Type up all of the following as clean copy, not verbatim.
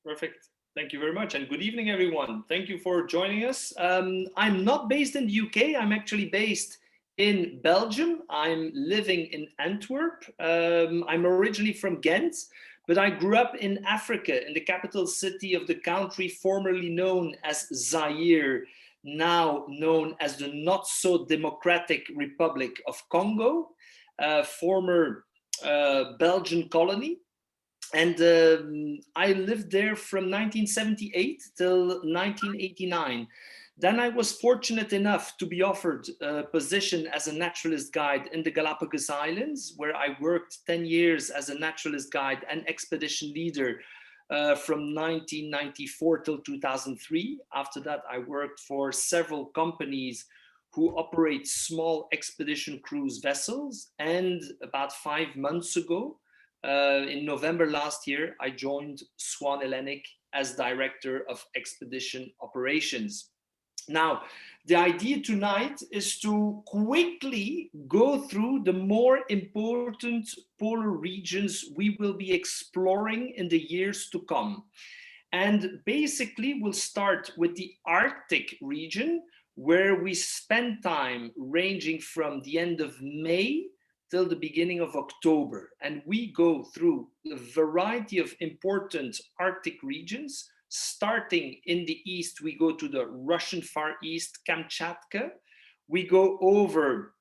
Perfect. Thank you very much. And good evening, everyone. Thank you for joining us. I'm not based in the UK. I'm actually based in Belgium. I'm living in Antwerp. I'm originally from Ghent, but I grew up in Africa, in the capital city of the country formerly known as Zaire, now known as the not so democratic Republic of Congo, former Belgian colony. And I lived there from 1978 till 1989. Then I was fortunate enough to be offered a position as a naturalist guide in the Galapagos Islands, where I worked 10 years as a naturalist guide and expedition leader from 1994 till 2003. After that, I worked for several companies who operate small expedition cruise vessels. And about 5 months ago, in November last year, I joined Swan Hellenic as Director of Expedition Operations. Now, the idea tonight is to quickly go through the more important polar regions we will be exploring in the years to come. And basically, we'll start with the Arctic region, where we spend time ranging from the end of May till the beginning of October. And we go through a variety of important Arctic regions. Starting in the east, we go to the Russian Far East, Kamchatka. We go over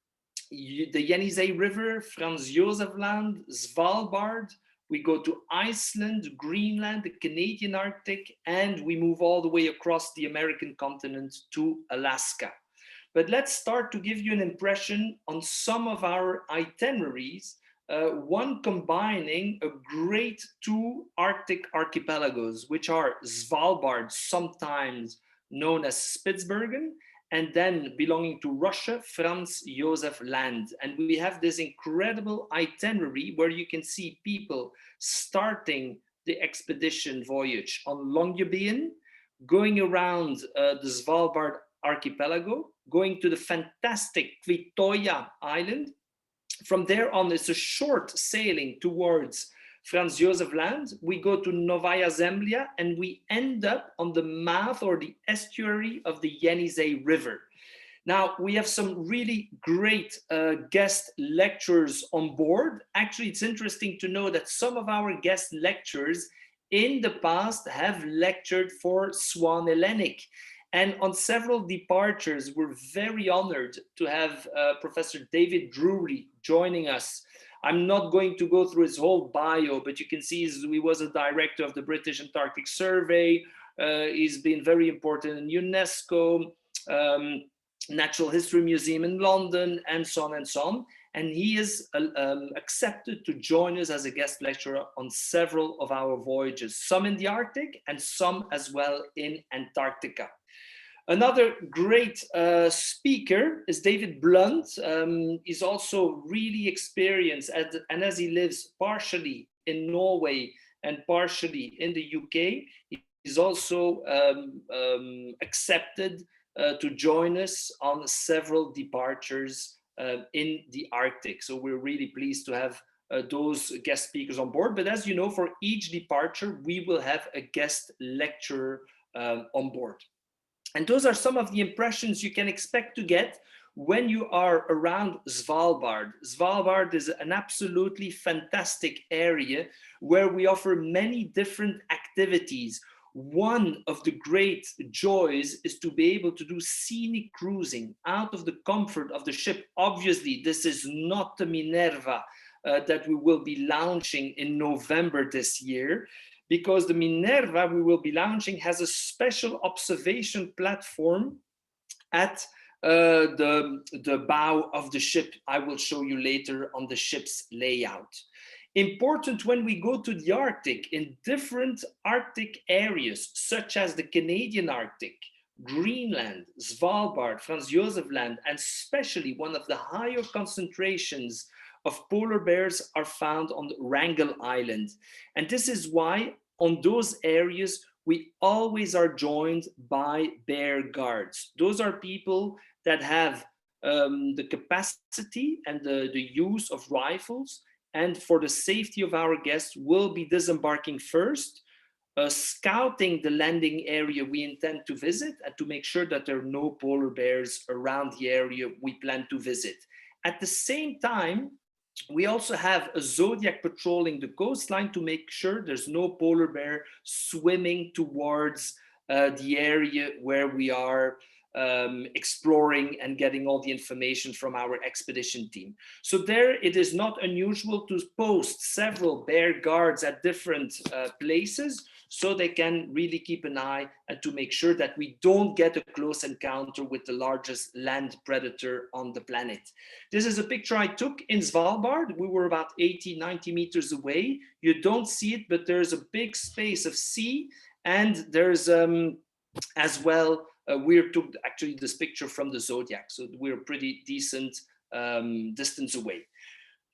the Yenisei River, Franz Josef Land, Svalbard. We go to Iceland, Greenland, the Canadian Arctic, and we move all the way across the American continent to Alaska. But let's start to give you an impression on some of our itineraries, one combining a great two Arctic archipelagos, which are Svalbard, sometimes known as Spitsbergen, and then belonging to Russia, Franz Josef Land. And we have this incredible itinerary where you can see people starting the expedition voyage on Longyearbyen, going around the Svalbard archipelago, going to the fantastic Kvitoya Island. From there on, it's a short sailing towards Franz Josef Land. We go to Novaya Zemlya and we end up on the mouth or the estuary of the Yenisei River. Now, we have some really great guest lecturers on board. Actually, it's interesting to know that some of our guest lecturers in the past have lectured for Swan Hellenic. And on several departures, we're very honored to have Professor David Drury joining us. I'm not going to go through his whole bio, but you can see he was a director of the British Antarctic Survey. He's been very important in UNESCO, Natural History Museum in London, and so on and so on. And he is accepted to join us as a guest lecturer on several of our voyages, some in the Arctic and some as well in Antarctica. Another great speaker is David Blunt. He's also really experienced, and as he lives partially in Norway and partially in the UK, he's also accepted to join us on several departures in the Arctic. So we're really pleased to have those guest speakers on board. But as you know, for each departure, we will have a guest lecturer on board. And those are some of the impressions you can expect to get when you are around Svalbard. Svalbard is an absolutely fantastic area where we offer many different activities. One of the great joys is to be able to do scenic cruising out of the comfort of the ship. Obviously, this is not the Minerva that we will be launching in November this year, because the Minerva we will be launching has a special observation platform at the bow of the ship. I will show you later on the ship's layout. Important when we go to the Arctic, in different Arctic areas, such as the Canadian Arctic, Greenland, Svalbard, Franz Josef Land, and especially one of the higher concentrations of polar bears are found on Wrangel Island. And this is why on those areas, we always are joined by bear guards. Those are people that have the capacity and the use of rifles, and for the safety of our guests, will be disembarking first, scouting the landing area we intend to visit and to make sure that there are no polar bears around the area we plan to visit. At the same time, we also have a Zodiac patrolling the coastline to make sure there's no polar bear swimming towards the area where we are exploring and getting all the information from our expedition team. So there it is not unusual to post several bear guards at different places so they can really keep an eye and to make sure that we don't get a close encounter with the largest land predator on the planet. This is a picture I took in Svalbard. We were about 80, 90 meters away. You don't see it, but there's a big space of sea, and there's as well, we took actually this picture from the Zodiac, so we're pretty decent distance away.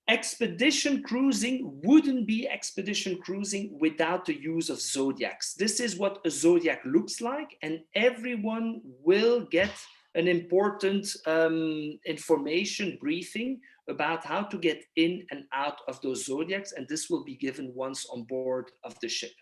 Expedition cruising wouldn't be expedition cruising without the use of Zodiacs. This is what a Zodiac looks like, and everyone will get an important information briefing about how to get in and out of those Zodiacs, and this will be given once on board of the ship.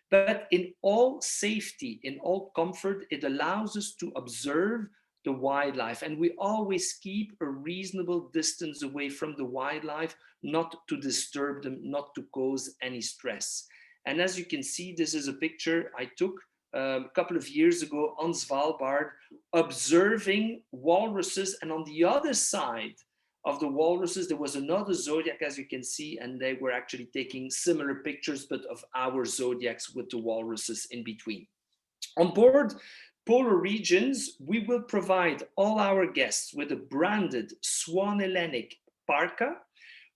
But in all safety, in all comfort, it allows us to observe the wildlife, and we always keep a reasonable distance away from the wildlife, not to disturb them, not to cause any stress. And as you can see, this is a picture I took a couple of years ago on Svalbard, observing walruses, and on the other side of the walruses, there was another Zodiac, as you can see, and they were actually taking similar pictures, but of our Zodiacs with the walruses in between. On board Polar Regions, we will provide all our guests with a branded Swan Hellenic parka.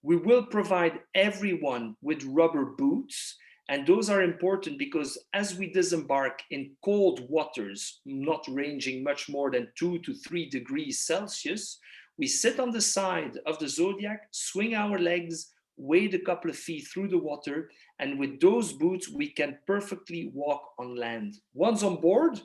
We will provide everyone with rubber boots, and those are important because as we disembark in cold waters, not ranging much more than 2 to 3 degrees Celsius, we sit on the side of the Zodiac, swing our legs, wade a couple of feet through the water, and with those boots, we can perfectly walk on land. Once on board,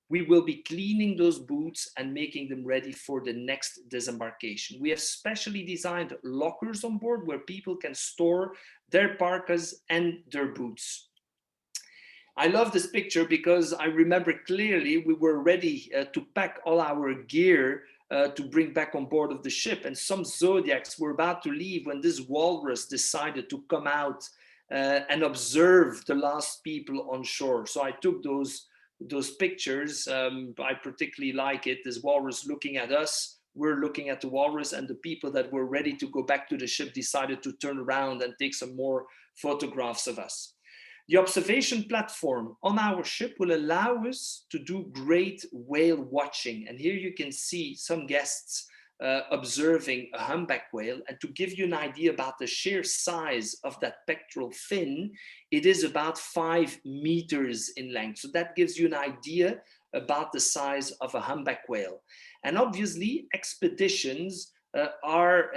we will be cleaning those boots and making them ready for the next disembarkation. We have specially designed lockers on board where people can store their parkas and their boots. I love this picture because I remember clearly we were ready to pack all our gear to bring back on board of the ship, and some Zodiacs were about to leave when this walrus decided to come out and observe the last people on shore. So I took those pictures. I particularly like it. This walrus looking at us, we're looking at the walrus, and the people that were ready to go back to the ship decided to turn around and take some more photographs of us. The observation platform on our ship will allow us to do great whale watching. And here you can see some guests observing a humpback whale. And to give you an idea about the sheer size of that pectoral fin, it is about 5 meters in length. So that gives you an idea about the size of a humpback whale. And obviously, expeditions are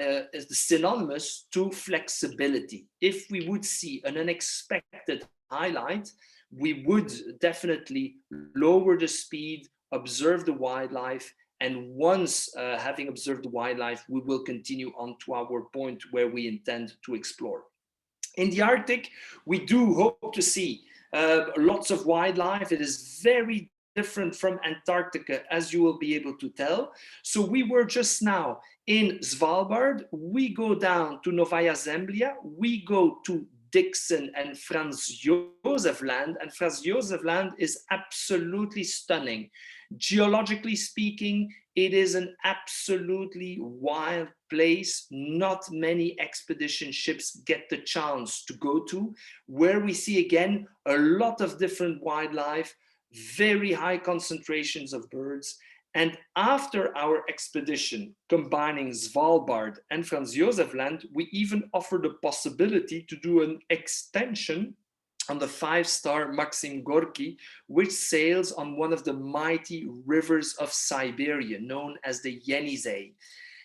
synonymous to flexibility. If we would see an unexpected highlight, we would definitely lower the speed, observe the wildlife, and once having observed the wildlife, we will continue on to our point where we intend to explore. In the Arctic, we do hope to see lots of wildlife. It is very different from Antarctica, as you will be able to tell. So we were just now in Svalbard. We go down to Novaya Zemblia. We go to Dixon and Franz Josef Land, and Franz Josef Land is absolutely stunning. Geologically speaking, it is an absolutely wild place. Not many expedition ships get the chance to go to, where we see again a lot of different wildlife, very high concentrations of birds. And after our expedition, combining Svalbard and Franz Josef Land, we even offered the possibility to do an extension on the 5-star Maxim Gorky, which sails on one of the mighty rivers of Siberia, known as the Yenisei.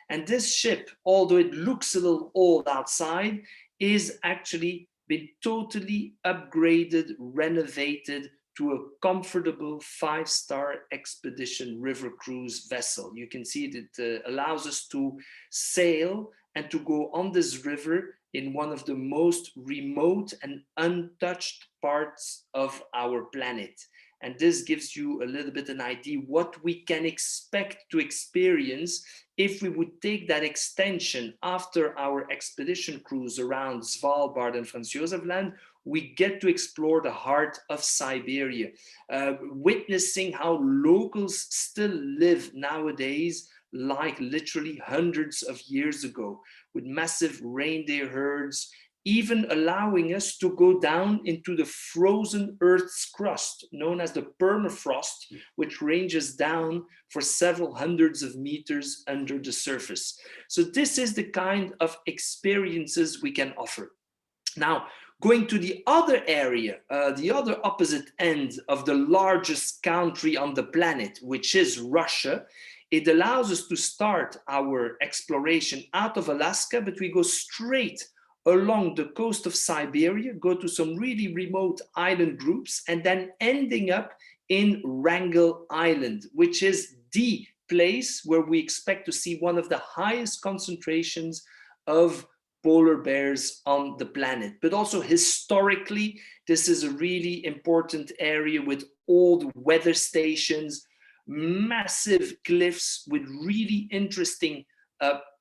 And this ship, although it looks a little old outside, is actually been totally upgraded, renovated, to a comfortable 5-star expedition river cruise vessel. You can see that it allows us to sail and to go on this river in one of the most remote and untouched parts of our planet. And this gives you a little bit an idea what we can expect to experience if we would take that extension after our expedition cruise around Svalbard and Franz Josef Land. We get to explore the heart of Siberia, witnessing how locals still live nowadays like literally hundreds of years ago, with massive reindeer herds, even allowing us to go down into the frozen Earth's crust, known as the permafrost, which ranges down for several hundreds of meters under the surface. So this is the kind of experiences we can offer. Now, going to the other area, the other opposite end of the largest country on the planet, which is Russia, it allows us to start our exploration out of Alaska, but we go straight along the coast of Siberia, go to some really remote island groups, and then ending up in Wrangel Island, which is the place where we expect to see one of the highest concentrations of polar bears on the planet. But also historically, this is a really important area with old weather stations, massive cliffs with really interesting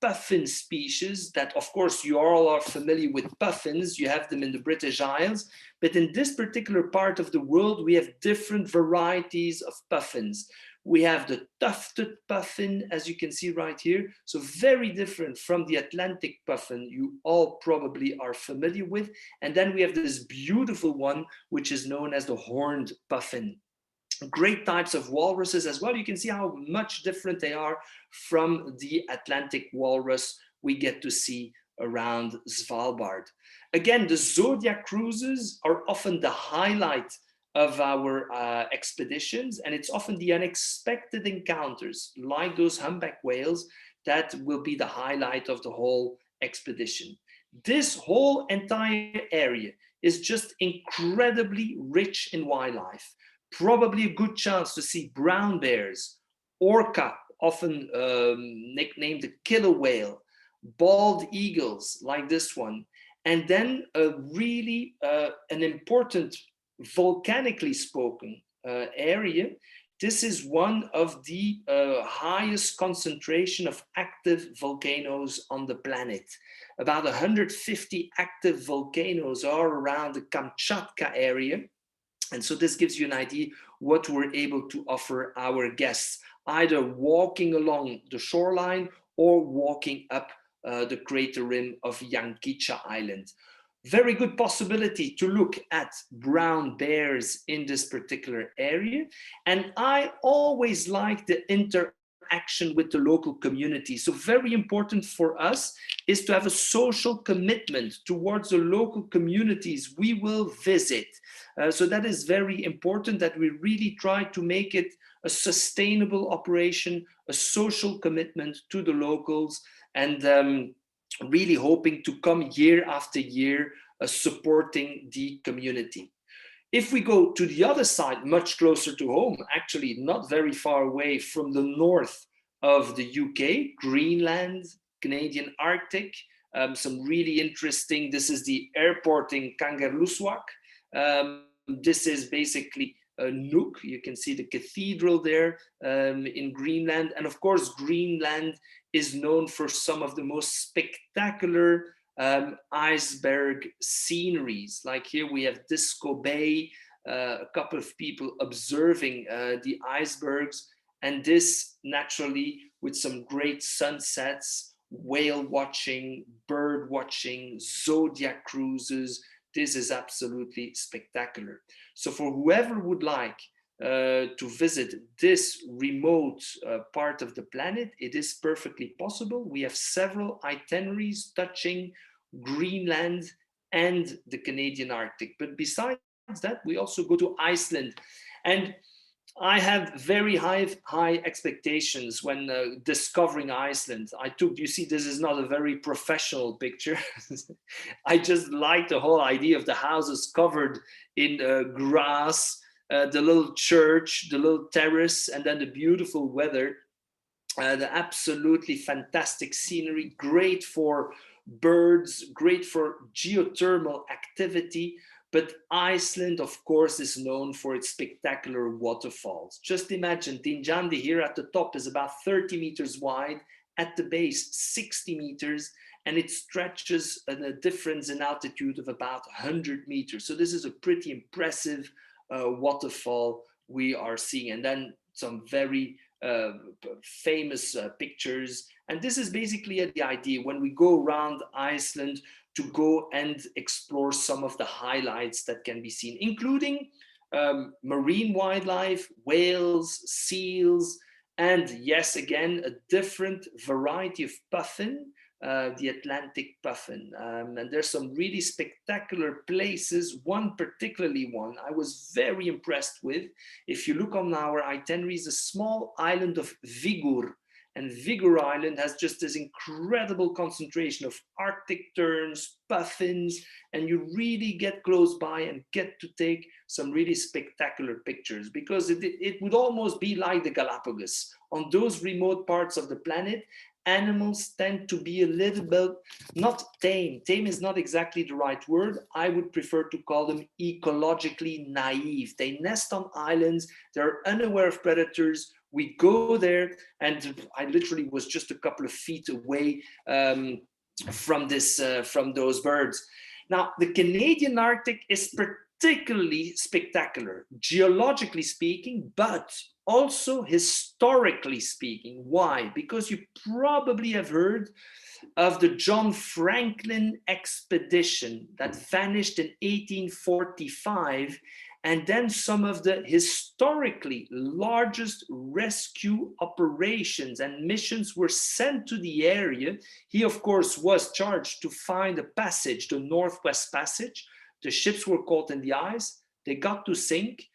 puffin species that, of course, you all are familiar with puffins. You have them in the British Isles. But in this particular part of the world, we have different varieties of puffins. We have the tufted puffin, as you can see right here. So very different from the Atlantic puffin you all probably are familiar with. And then we have this beautiful one, which is known as the horned puffin. Great types of walruses as well. You can see how much different they are from the Atlantic walrus we get to see around Svalbard. Again, the Zodiac cruises are often the highlight of our expeditions, and it's often the unexpected encounters like those humpback whales that will be the highlight of the whole expedition. This whole entire area is just incredibly rich in wildlife. Probably a good chance to see brown bears, orca, often nicknamed the killer whale, bald eagles like this one, and then really an important volcanically spoken area. This is one of the highest concentration of active volcanoes on the planet. About 150 active volcanoes are around the Kamchatka area. And so this gives you an idea what we're able to offer our guests, either walking along the shoreline or walking up the crater rim of Yankicha Island. Very good possibility to look at brown bears in this particular area. And I always like the interaction with the local community. So very important for us is to have a social commitment towards the local communities we will visit. So that is very important, that we really try to make it a sustainable operation, a social commitment to the locals, and really hoping to come year after year supporting the community. If we go to the other side, much closer to home, actually not very far away from the north of the UK, Greenland, Canadian Arctic, some really interesting, this is the airport in Kangerlussuaq. This is basically a Nuuk. You can see the cathedral there in Greenland. And of course, Greenland is known for some of the most spectacular iceberg sceneries. Like here we have Disco Bay, a couple of people observing the icebergs, and this naturally with some great sunsets, whale watching, bird watching, Zodiac cruises. This is absolutely spectacular. So for whoever would like to visit this remote part of the planet, it is perfectly possible. We have several itineraries touching Greenland and the Canadian Arctic. But besides that, we also go to Iceland. And I have very high expectations when discovering Iceland. You see, this is not a very professional picture. I just like the whole idea of the houses covered in grass, the little church, the little terrace, and then the beautiful weather, the absolutely fantastic scenery, great for birds, great for geothermal activity. But Iceland, of course, is known for its spectacular waterfalls. Just imagine, Tinjandi here at the top is about 30 meters wide, at the base 60 meters, and it stretches a difference in altitude of about 100 meters. So this is a pretty impressive waterfall we are seeing. And then some very famous pictures. And this is basically the idea when we go around Iceland, to go and explore some of the highlights that can be seen, including marine wildlife, whales, seals, and yes, again, a different variety of puffin, the Atlantic puffin. And there's some really spectacular places, one particularly one I was very impressed with. If you look on our itinerary, is a small island of Vigur. And Vigur Island has just this incredible concentration of Arctic terns, puffins, and you really get close by and get to take some really spectacular pictures, because it would almost be like the Galapagos. On those remote parts of the planet, animals tend to be a little bit, not tame. Tame is not exactly the right word. I would prefer to call them ecologically naive. They nest on islands, they're unaware of predators. We go there, and I literally was just a couple of feet away from those birds. Now, the Canadian Arctic is particularly spectacular, geologically speaking, but also historically speaking. Why? Because you probably have heard of the John Franklin expedition that vanished in 1845. And then some of the historically largest rescue operations and missions were sent to the area. He, of course, was charged to find a passage, the Northwest Passage. The ships were caught in the ice. They got to sink.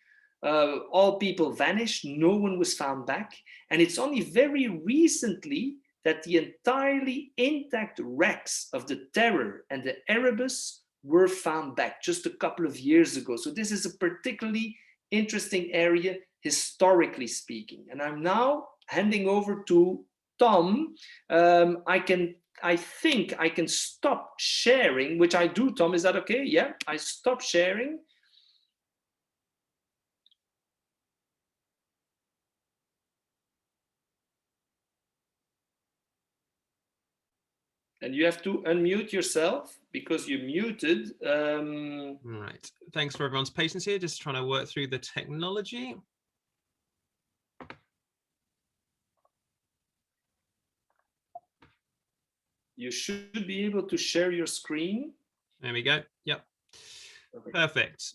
All people vanished. No one was found back. And it's only very recently that the entirely intact wrecks of the Terror and the Erebus were found back just a couple of years ago. So this is a particularly interesting area, historically speaking. And I'm now handing over to Tom. I think I can stop sharing, which I do, Tom. Is that okay? Yeah, I stop sharing. And you have to unmute yourself because you're muted. Right. Thanks for everyone's patience here. Just trying to work through the technology. You should be able to share your screen. There we go. Yep. Perfect.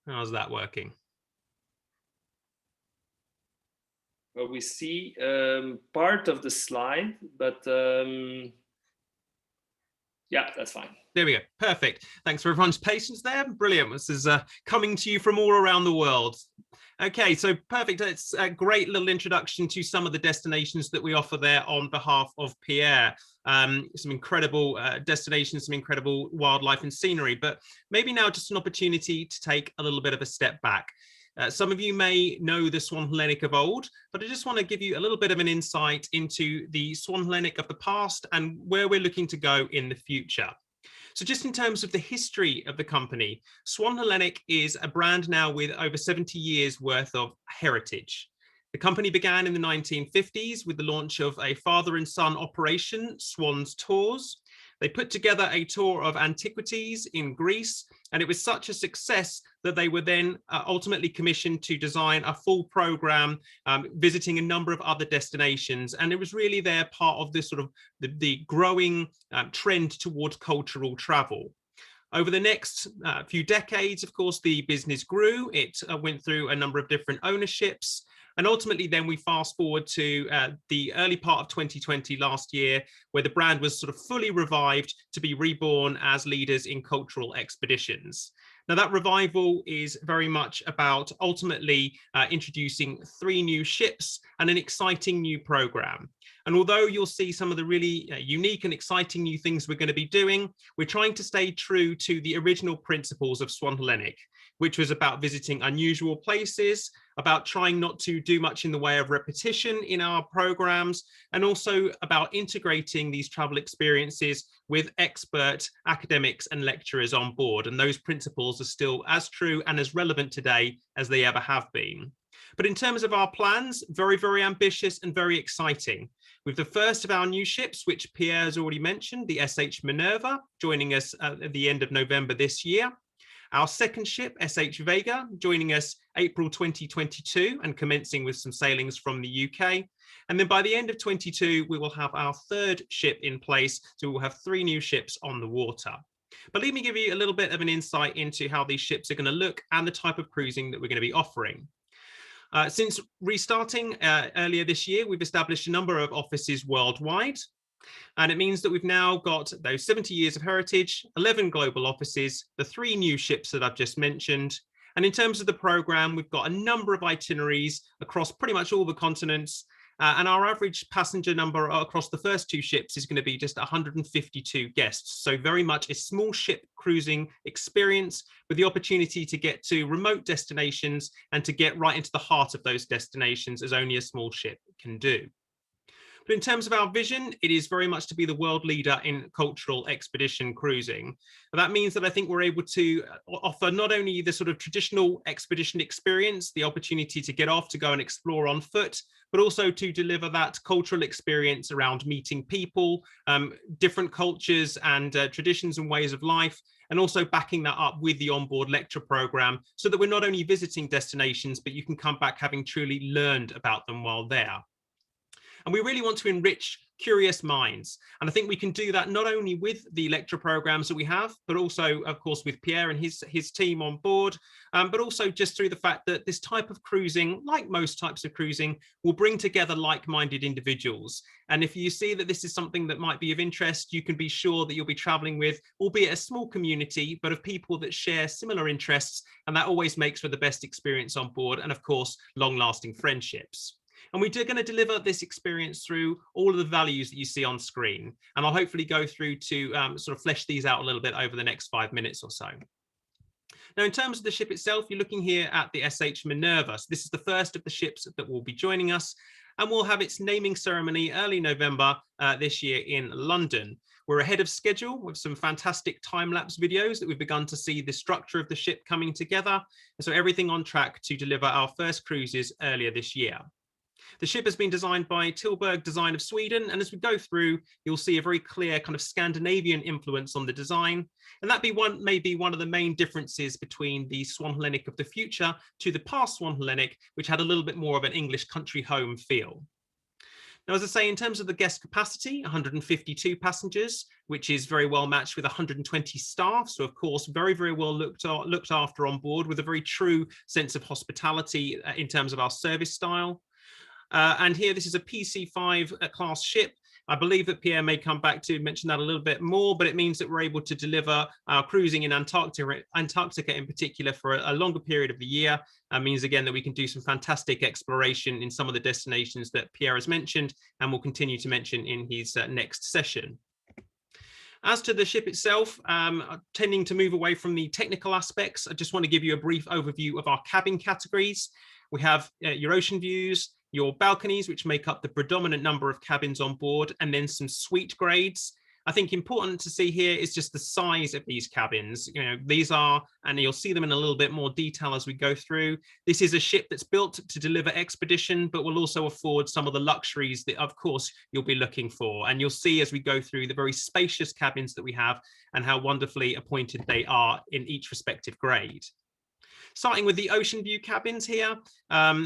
How's that working? Well, we see part of the slide, but yeah, that's fine. There we go. Perfect. Thanks for everyone's patience there. Brilliant. This is coming to you from all around the world. Okay, so perfect. It's a great little introduction to some of the destinations that we offer there on behalf of Pierre. Some incredible destinations, some incredible wildlife and scenery, but maybe now just an opportunity to take a little bit of a step back. Some of you may know the Swan Hellenic of old, but I just want to give you a little bit of an insight into the Swan Hellenic of the past and where we're looking to go in the future. So just in terms of the history of the company, Swan Hellenic is a brand now with over 70 years worth of heritage. The company began in the 1950s with the launch of a father and son operation, Swan's Tours. They put together a tour of antiquities in Greece, and it was such a success that they were then ultimately commissioned to design a full program, visiting a number of other destinations. And it was really their part of this sort of the growing trend towards cultural travel. Over the next few decades, of course, the business grew. It went through a number of different ownerships. And ultimately, then we fast forward to the early part of 2020 last year, where the brand was sort of fully revived to be reborn as leaders in cultural expeditions. Now, that revival is very much about ultimately introducing 3 new ships and an exciting new program. And although you'll see some of the really unique and exciting new things we're going to be doing, we're trying to stay true to the original principles of Swan Hellenic, which was about visiting unusual places, about trying not to do much in the way of repetition in our programs, and also about integrating these travel experiences with expert academics and lecturers on board. And those principles are still as true and as relevant today as they ever have been. But in terms of our plans, very, very ambitious and very exciting. With the first of our new ships, which Pierre has already mentioned, the SH Minerva, joining us at the end of November this year. Our second ship, SH Vega, joining us April 2022 and commencing with some sailings from the UK. And then by the end of 22, we will have our third ship in place. So we'll have 3 new ships on the water. But let me give you a little bit of an insight into how these ships are going to look and the type of cruising that we're going to be offering. Since restarting earlier this year, we've established a number of offices worldwide. And it means that we've now got those 70 years of heritage, 11 global offices, the 3 new ships that I've just mentioned. And in terms of the program, we've got a number of itineraries across pretty much all the continents. And our average passenger number across the first 2 ships is going to be just 152 guests. So very much a small ship cruising experience with the opportunity to get to remote destinations and to get right into the heart of those destinations as only a small ship can do. But in terms of our vision, it is very much to be the world leader in cultural expedition cruising. And that means that I think we're able to offer not only the sort of traditional expedition experience, the opportunity to get off to go and explore on foot, but also to deliver that cultural experience around meeting people, different cultures and traditions and ways of life, and also backing that up with the onboard lecture program so that we're not only visiting destinations, but you can come back having truly learned about them while there. And we really want to enrich curious minds. And I think we can do that not only with the lecture programs that we have, but also, of course, with Pierre and his team on board, but also just through the fact that this type of cruising, like most types of cruising, will bring together like-minded individuals. And if you see that this is something that might be of interest, you can be sure that you'll be traveling with, albeit a small community, but of people that share similar interests. And that always makes for the best experience on board and, of course, long-lasting friendships. And we're going to deliver this experience through all of the values that you see on screen. And I'll hopefully go through to sort of flesh these out a little bit over the next 5 minutes or so. Now, in terms of the ship itself, you're looking here at the SH Minerva. So this is the first of the ships that will be joining us. And we'll have its naming ceremony early November this year in London. We're ahead of schedule with some fantastic time-lapse videos that we've begun to see the structure of the ship coming together. And so everything on track to deliver our first cruises earlier this year. The ship has been designed by Tilburg Design of Sweden, and as we go through, you'll see a very clear kind of Scandinavian influence on the design, and that may be one of the main differences between the Swan Hellenic of the future to the past Swan Hellenic, which had a little bit more of an English country home feel. Now, as I say, in terms of the guest capacity, 152 passengers, which is very well matched with 120 staff. So, of course, very, very well looked after on board with a very true sense of hospitality in terms of our service style. And here, this is a PC5 class ship. I believe that Pierre may come back to mention that a little bit more, but it means that we're able to deliver our cruising in Antarctica in particular for a longer period of the year. Means, again, that we can do some fantastic exploration in some of the destinations that Pierre has mentioned and will continue to mention in his next session. As to the ship itself, tending to move away from the technical aspects, I just want to give you a brief overview of our cabin categories. We have your ocean views, your balconies, which make up the predominant number of cabins on board, and then some suite grades. I think important to see here is just the size of these cabins. You know, these are, and you'll see them in a little bit more detail as we go through. This is a ship that's built to deliver expedition, but will also afford some of the luxuries that, of course, you'll be looking for. And you'll see as we go through the very spacious cabins that we have and how wonderfully appointed they are in each respective grade. Starting with the ocean view cabins here,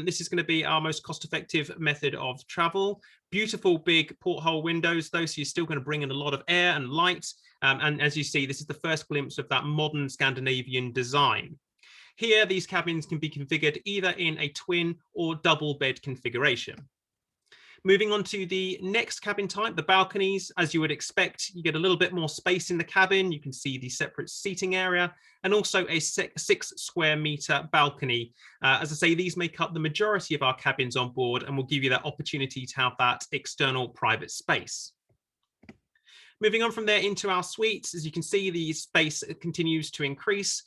this is going to be our most cost-effective method of travel. Beautiful big porthole windows, though, so you're still going to bring in a lot of air and light. And as you see, this is the first glimpse of that modern Scandinavian design. Here, these cabins can be configured either in a twin or double bed configuration. Moving on to the next cabin type, the balconies. As you would expect, you get a little bit more space in the cabin. You can see the separate seating area and also a 6 square meter balcony. As I say, these make up the majority of our cabins on board and will give you that opportunity to have that external private space. Moving on from there into our suites, as you can see, the space continues to increase.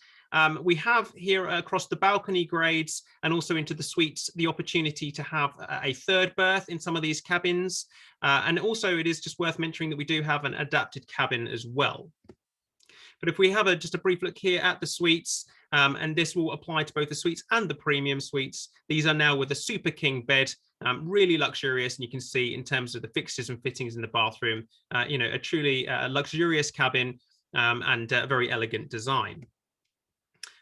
We have here across the balcony grades and also into the suites the opportunity to have a third berth in some of these cabins. And also it is just worth mentioning that we do have an adapted cabin as well. But if we have just a brief look here at the suites, and this will apply to both the suites and the premium suites, these are now with a Super King bed, really luxurious. And you can see in terms of the fixtures and fittings in the bathroom, a truly luxurious cabin and a very elegant design.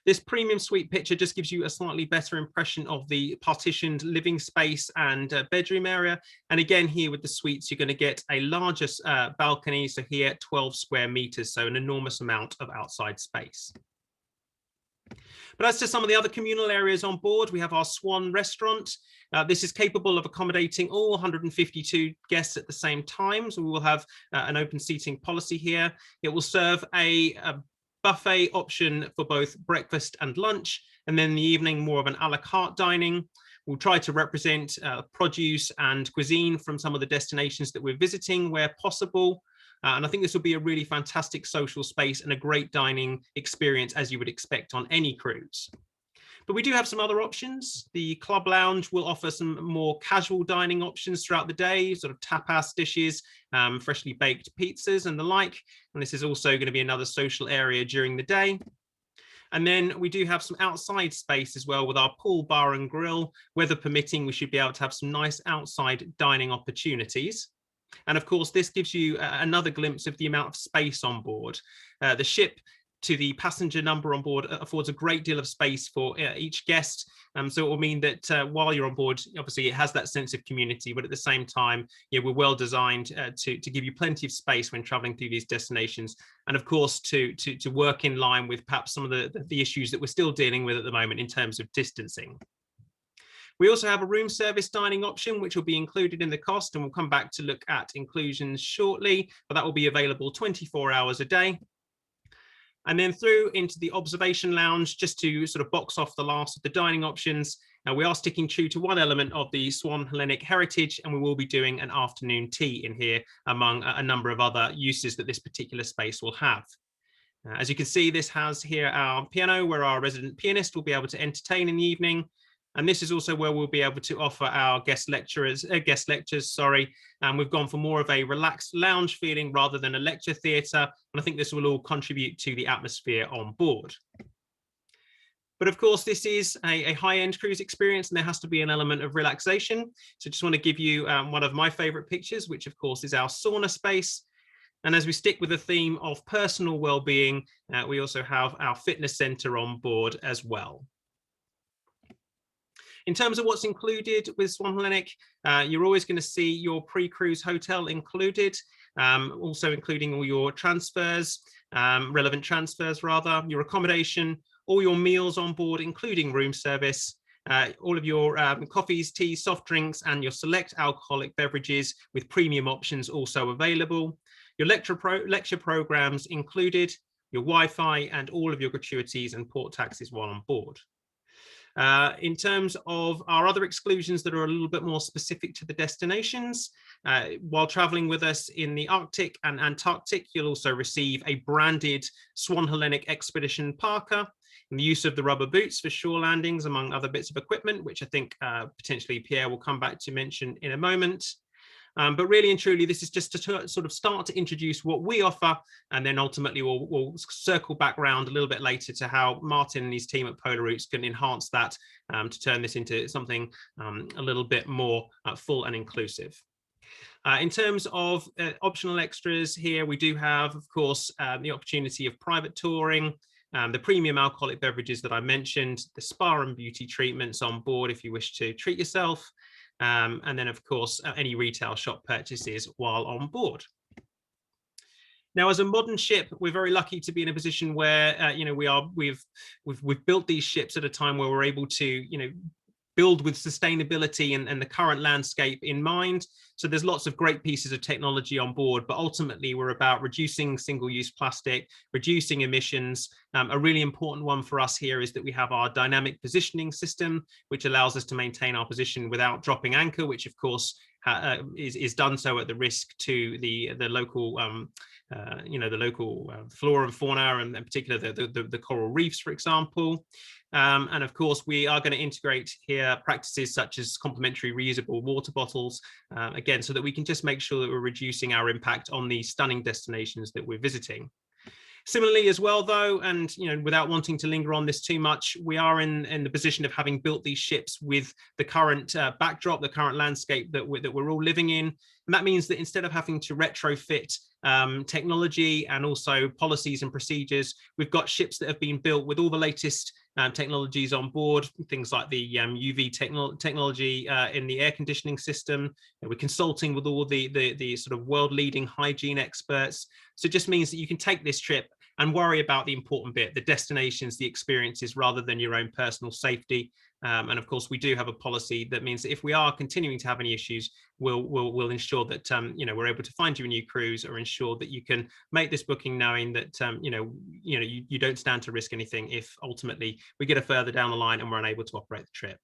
This premium suite picture just gives you a slightly better impression of the partitioned living space and bedroom area. And again, here with the suites, you're going to get a larger balcony. So here, 12 square meters, so an enormous amount of outside space. But as to some of the other communal areas on board, we have our Swan restaurant. This is capable of accommodating all 152 guests at the same time. So we will have an open seating policy here. It will serve a buffet option for both breakfast and lunch, and then in the evening more of an a la carte dining. We'll try to represent produce and cuisine from some of the destinations that we're visiting where possible. And I think this will be a really fantastic social space and a great dining experience as you would expect on any cruise. But we do have some other options. The club lounge will offer some more casual dining options throughout the day, sort of tapas dishes, freshly baked pizzas and the like. And this is also going to be another social area during the day. And then we do have some outside space as well with our pool, bar and grill. Weather permitting, we should be able to have some nice outside dining opportunities. And of course, this gives you another glimpse of the amount of space on board. The ship to the passenger number on board affords a great deal of space for each guest. So it will mean that while you're on board, obviously it has that sense of community, but at the same time, we're well designed to give you plenty of space when traveling through these destinations. And of course, to work in line with perhaps some of the issues that we're still dealing with at the moment in terms of distancing. We also have a room service dining option, which will be included in the cost, and we'll come back to look at inclusions shortly, but that will be available 24 hours a day. And then through into the observation lounge, just to sort of box off the last of the dining options. Now we are sticking true to one element of the Swan Hellenic heritage, and we will be doing an afternoon tea in here among a number of other uses that this particular space will have. As you can see, this has here our piano where our resident pianist will be able to entertain in the evening. And this is also where we'll be able to offer our guest lectures, and we've gone for more of a relaxed lounge feeling rather than a lecture theatre. And I think this will all contribute to the atmosphere on board. But of course, this is a high-end cruise experience, and there has to be an element of relaxation. So just want to give you one of my favorite pictures, which of course is our sauna space. And as we stick with the theme of personal well-being, we also have our fitness center on board as well. In terms of what's included with Swan Hellenic, you're always going to see your pre-cruise hotel included, also including all your transfers, relevant transfers rather, your accommodation, all your meals on board, including room service, all of your coffees, teas, soft drinks, and your select alcoholic beverages with premium options also available. Your lecture programs included, your Wi-Fi, and all of your gratuities and port taxes while on board. In terms of our other exclusions that are a little bit more specific to the destinations, while traveling with us in the Arctic and Antarctic, you'll also receive a branded Swan Hellenic Expedition parka and the use of the rubber boots for shore landings, among other bits of equipment, which I think potentially Pierre will come back to mention in a moment. But really and truly, this is just to sort of start to introduce what we offer, and then ultimately we'll circle back around a little bit later to how Martin and his team at Polar Routes can enhance that to turn this into something a little bit more full and inclusive. In terms of optional extras here, we do have, of course, the opportunity of private touring, the premium alcoholic beverages that I mentioned, the spa and beauty treatments on board if you wish to treat yourself. And then, of course, any retail shop purchases while on board. Now, as a modern ship, we're very lucky to be in a position where we've built these ships at a time where we're able to build build with sustainability and the current landscape in mind. So there's lots of great pieces of technology on board, but ultimately we're about reducing single-use plastic, reducing emissions. A really important one for us here is that we have our dynamic positioning system, which allows us to maintain our position without dropping anchor, which of course is done so at the risk to the local the local flora and fauna, and in particular the coral reefs, for example. And of course, we are going to integrate here practices such as complementary reusable water bottles, again, so that we can just make sure that we're reducing our impact on the stunning destinations that we're visiting. Similarly as well, though, and without wanting to linger on this too much, we are in the position of having built these ships with the current backdrop, the current landscape that we're all living in. And that means that instead of having to retrofit technology and also policies and procedures, we've got ships that have been built with all the latest technologies on board, things like the UV technology in the air conditioning system. We're consulting with all the sort of world-leading hygiene experts. So it just means that you can take this trip and worry about the important bit, the destinations, the experiences, rather than your own personal safety. And of course, we do have a policy that means that if we are continuing to have any issues, we'll ensure that we're able to find you a new cruise, or ensure that you can make this booking knowing that you don't stand to risk anything if ultimately we get a further down the line and we're unable to operate the trip.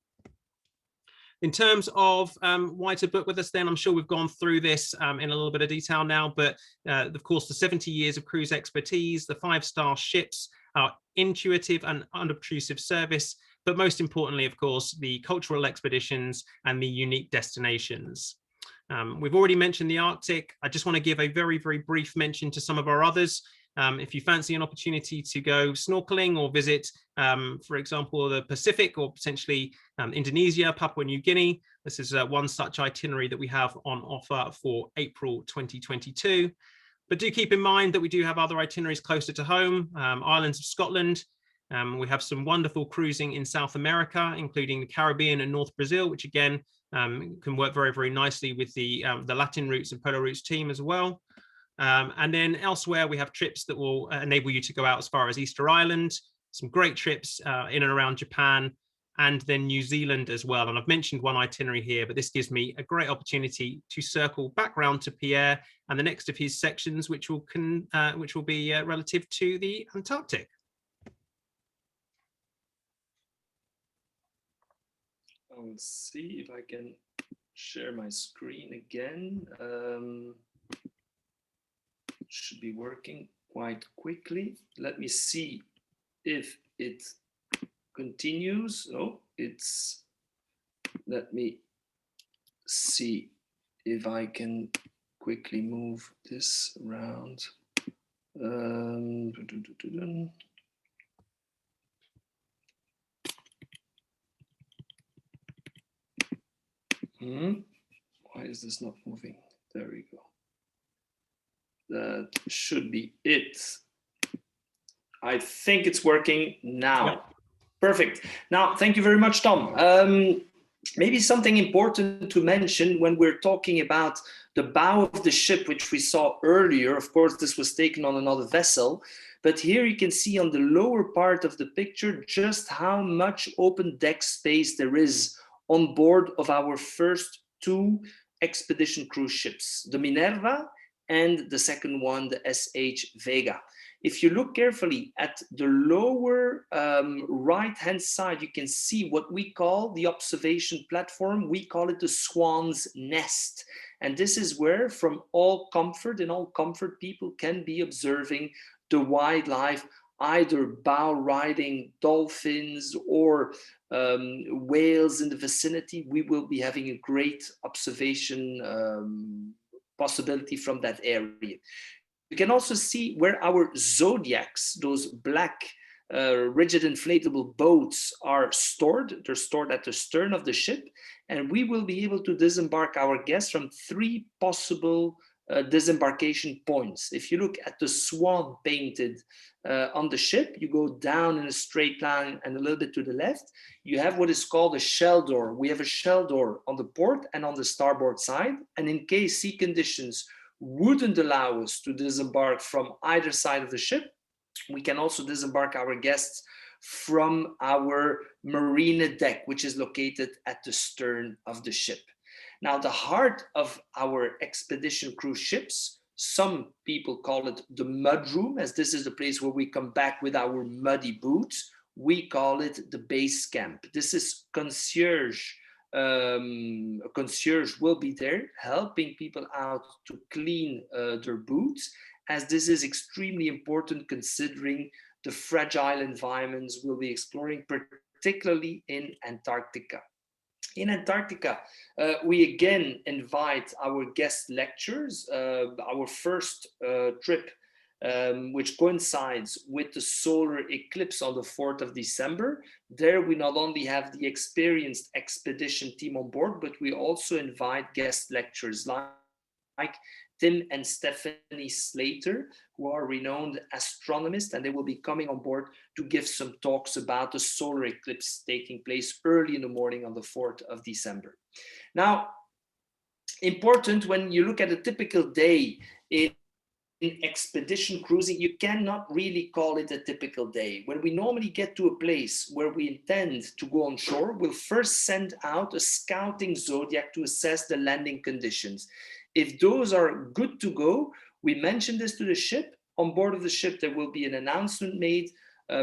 In terms of why to book with us, then I'm sure we've gone through this in a little bit of detail now, but of course the 70 years of cruise expertise, the 5-star ships, our intuitive and unobtrusive service, but most importantly, of course, the cultural expeditions and the unique destinations. We've already mentioned the Arctic. I just want to give a very, very brief mention to some of our others. If you fancy an opportunity to go snorkeling or visit, for example, the Pacific, or potentially Indonesia, Papua New Guinea, this is one such itinerary that we have on offer for April 2022. But do keep in mind that we do have other itineraries closer to home, islands of Scotland. We have some wonderful cruising in South America, including the Caribbean and North Brazil, which again can work very, very nicely with the Latin routes and Polar routes team as well. And then elsewhere, we have trips that will enable you to go out as far as Easter Island, some great trips in and around Japan, and then New Zealand as well. And I've mentioned one itinerary here, but this gives me a great opportunity to circle back round to Pierre and the next of his sections, which will be relative to the Antarctic. I'll see if I can share my screen again. Should be working quite quickly. Let me see if it continues. Oh, let me see if I can quickly move this around. Why is this not moving? There we go. That should be it. I think it's working now. Yep. Perfect. Now, thank you very much, Tom. Maybe something important to mention when we're talking about the bow of the ship, which we saw earlier. Of course, this was taken on another vessel, but here you can see on the lower part of the picture just how much open deck space there is on board of our first 2 expedition cruise ships, the Minerva and the second one, the SH Vega. If you look carefully at the lower right-hand side, you can see what we call the observation platform. We call it the Swan's Nest. And this is where, from all comfort, people can be observing the wildlife, either bow riding dolphins or whales in the vicinity. We will be having a great observation possibility from that area. You can also see where our Zodiacs, those black rigid inflatable boats, are stored. They're stored at the stern of the ship, and we will be able to disembark our guests from 3 possible disembarkation points. If you look at the Swan painted on the ship, you go down in a straight line and a little bit to the left, you have what is called a shell door. We have a shell door on the port and on the starboard side, and in case sea conditions wouldn't allow us to disembark from either side of the ship, we can also disembark our guests from our marina deck, which is located at the stern of the ship. Now, the heart of our expedition cruise ships, some people call it the mud room, as this is the place where we come back with our muddy boots. We call it the base camp. This is concierge. A concierge will be there helping people out to clean their boots, as this is extremely important considering the fragile environments we'll be exploring, particularly in Antarctica. In Antarctica, we again invite our guest lecturers. Our first trip, which coincides with the solar eclipse on the 4th of December. There we not only have the experienced expedition team on board, but we also invite guest lecturers like Tim and Stephanie Slater, who are renowned astronomists, and they will be coming on board to give some talks about the solar eclipse taking place early in the morning on the 4th of December. Now, important when you look at a typical day in expedition cruising, you cannot really call it a typical day. When we normally get to a place where we intend to go on shore, we'll first send out a scouting zodiac to assess the landing conditions. If those are good to go, we mention this to the ship. On board of the ship, there will be an announcement made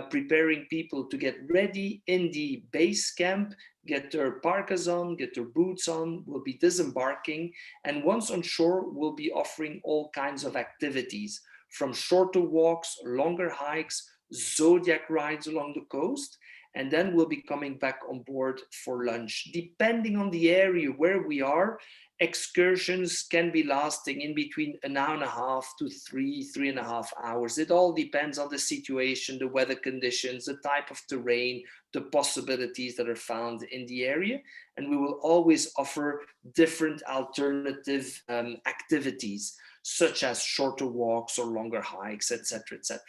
preparing people to get ready in the base camp, get their parkas on, get their boots on. We'll be disembarking. And once on shore, we'll be offering all kinds of activities, from shorter walks, longer hikes, zodiac rides along the coast. And then we'll be coming back on board for lunch. Depending on the area where we are, excursions can be lasting in between an hour and a half to 3.5 hours. It all depends on the situation, the weather conditions, the type of terrain, the possibilities that are found in the area. And we will always offer different alternative activities, such as shorter walks or longer hikes, etc., etc.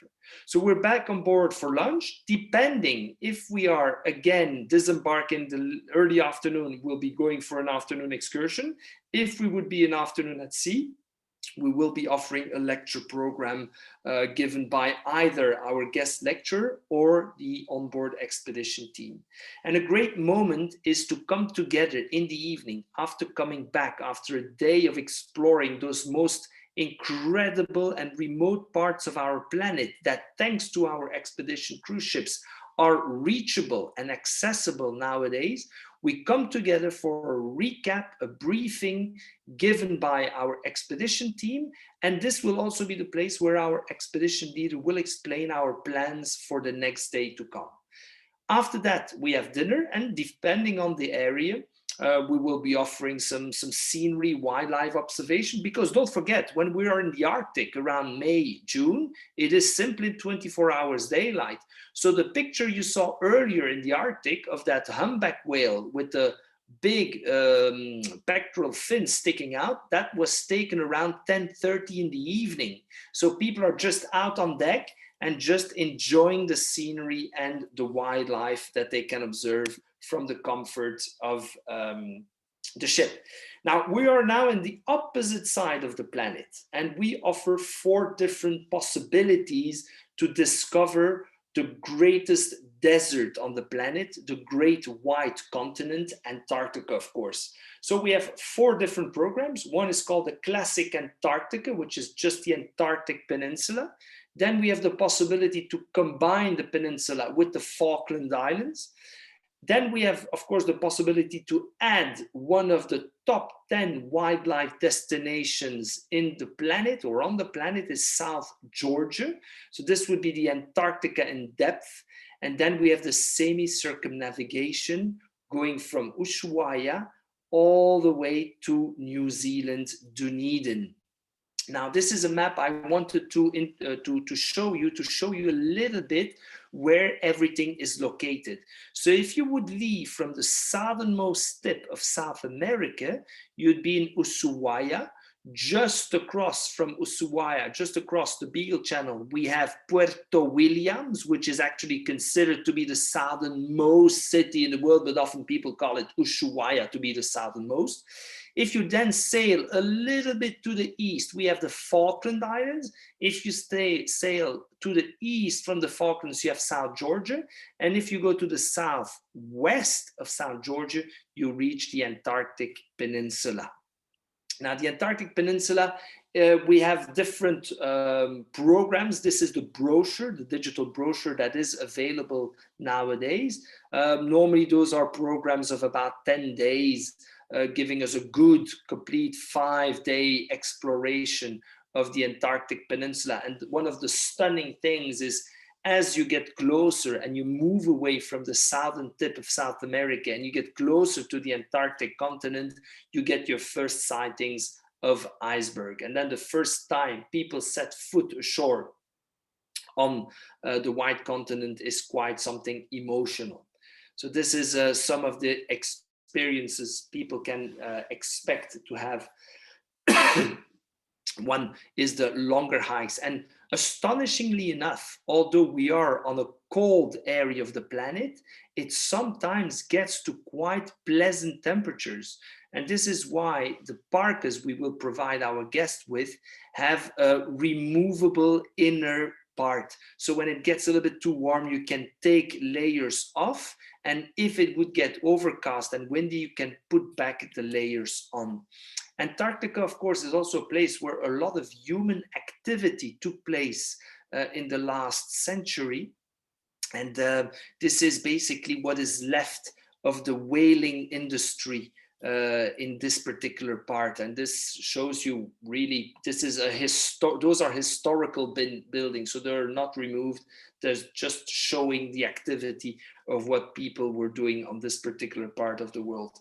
So we're back on board for lunch. Depending if we are again disembarking the early afternoon, we'll be going for an afternoon excursion. If we would be an afternoon at sea, we will be offering a lecture program given by either our guest lecturer or the onboard expedition team. And a great moment is to come together in the evening after coming back after a day of exploring those most incredible and remote parts of our planet that, thanks to our expedition cruise ships, are reachable and accessible nowadays. We come together for a recap, a briefing given by our expedition team, and this will also be the place where our expedition leader will explain our plans for the next day to come. After that, we have dinner, and depending on the area, we will be offering some scenery, wildlife observation, because don't forget, when we are in the Arctic around May, June, it is simply 24 hours daylight. So the picture you saw earlier in the Arctic of that humpback whale with the big pectoral fin sticking out, that was taken around 10:30 in the evening. So people are just out on deck and just enjoying the scenery and the wildlife that they can observe from the comfort of the ship. Now, we are now in the opposite side of the planet, and we offer 4 different possibilities to discover the greatest desert on the planet, the great white continent, Antarctica, of course. So we have 4 different programs. One is called the Classic Antarctica, which is just the Antarctic Peninsula. Then we have the possibility to combine the peninsula with the Falkland Islands. Then we have, of course, the possibility to add one of the top 10 wildlife destinations in the planet or on the planet is South Georgia. So this would be the Antarctica in depth. And then we have the semi-circumnavigation going from Ushuaia all the way to New Zealand, Dunedin. Now, this is a map I wanted to show you a little bit where everything is located. So if you would leave from the southernmost tip of South America, you'd be in Ushuaia. Just across from Ushuaia, just across the Beagle Channel, we have Puerto Williams, which is actually considered to be the southernmost city in the world, but often people call it Ushuaia to be the southernmost. If you then sail a little bit to the east, we have the Falkland Islands. If you sail to the east from the Falklands, you have South Georgia. And if you go to the southwest of South Georgia, you reach the Antarctic Peninsula. Now, the Antarctic Peninsula, we have different programs. This is the brochure, the digital brochure that is available nowadays. Normally, those are programs of about 10 days, giving us a good, complete 5-day exploration of the Antarctic Peninsula. And one of the stunning things is, as you get closer and you move away from the southern tip of South America and you get closer to the Antarctic continent, you get your first sightings of iceberg. And then the first time people set foot ashore on the white continent is quite something emotional. So this is some of the experiences people can expect to have. One is the longer hikes. And astonishingly enough, although we are on a cold area of the planet, it sometimes gets to quite pleasant temperatures. And this is why the parkas we will provide our guests with have a removable inner part. So when it gets a little bit too warm, you can take layers off. And if it would get overcast and windy, you can put back the layers on. Antarctica, of course, is also a place where a lot of human activity took place in the last century. And this is basically what is left of the whaling industry in this particular part. And this shows you really, this is those are historical buildings, so they're not removed. They're just showing the activity of what people were doing on this particular part of the world.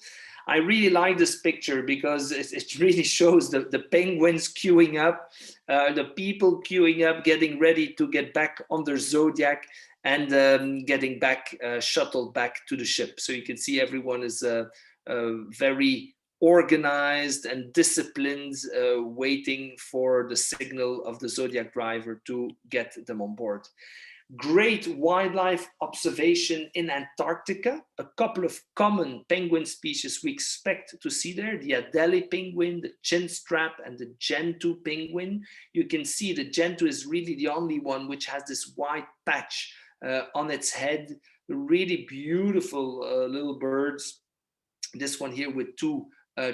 I really like this picture because it really shows the penguins queuing up, the people queuing up, getting ready to get back on their Zodiac and getting back, shuttled back to the ship. So you can see everyone is very organized and disciplined, waiting for the signal of the Zodiac driver to get them on board. Great wildlife observation in Antarctica. A couple of common penguin species we expect to see there: the Adelie penguin, the chinstrap, and the gentoo penguin. You can see the gentoo is really the only one which has this white patch on its head. Really beautiful little birds. This one here with two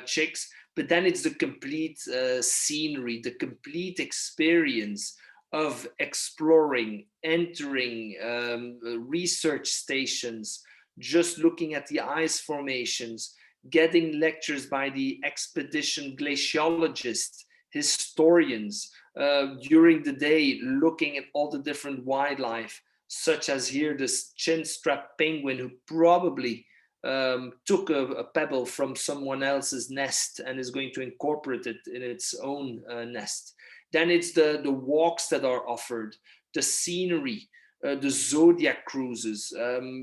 chicks, but then it's the complete scenery, the complete experience of exploring, entering research stations, just looking at the ice formations, getting lectures by the expedition glaciologists, historians, during the day, looking at all the different wildlife, such as here this chinstrap penguin who probably took a pebble from someone else's nest and is going to incorporate it in its own nest. Then it's the walks that are offered, the scenery, the Zodiac cruises.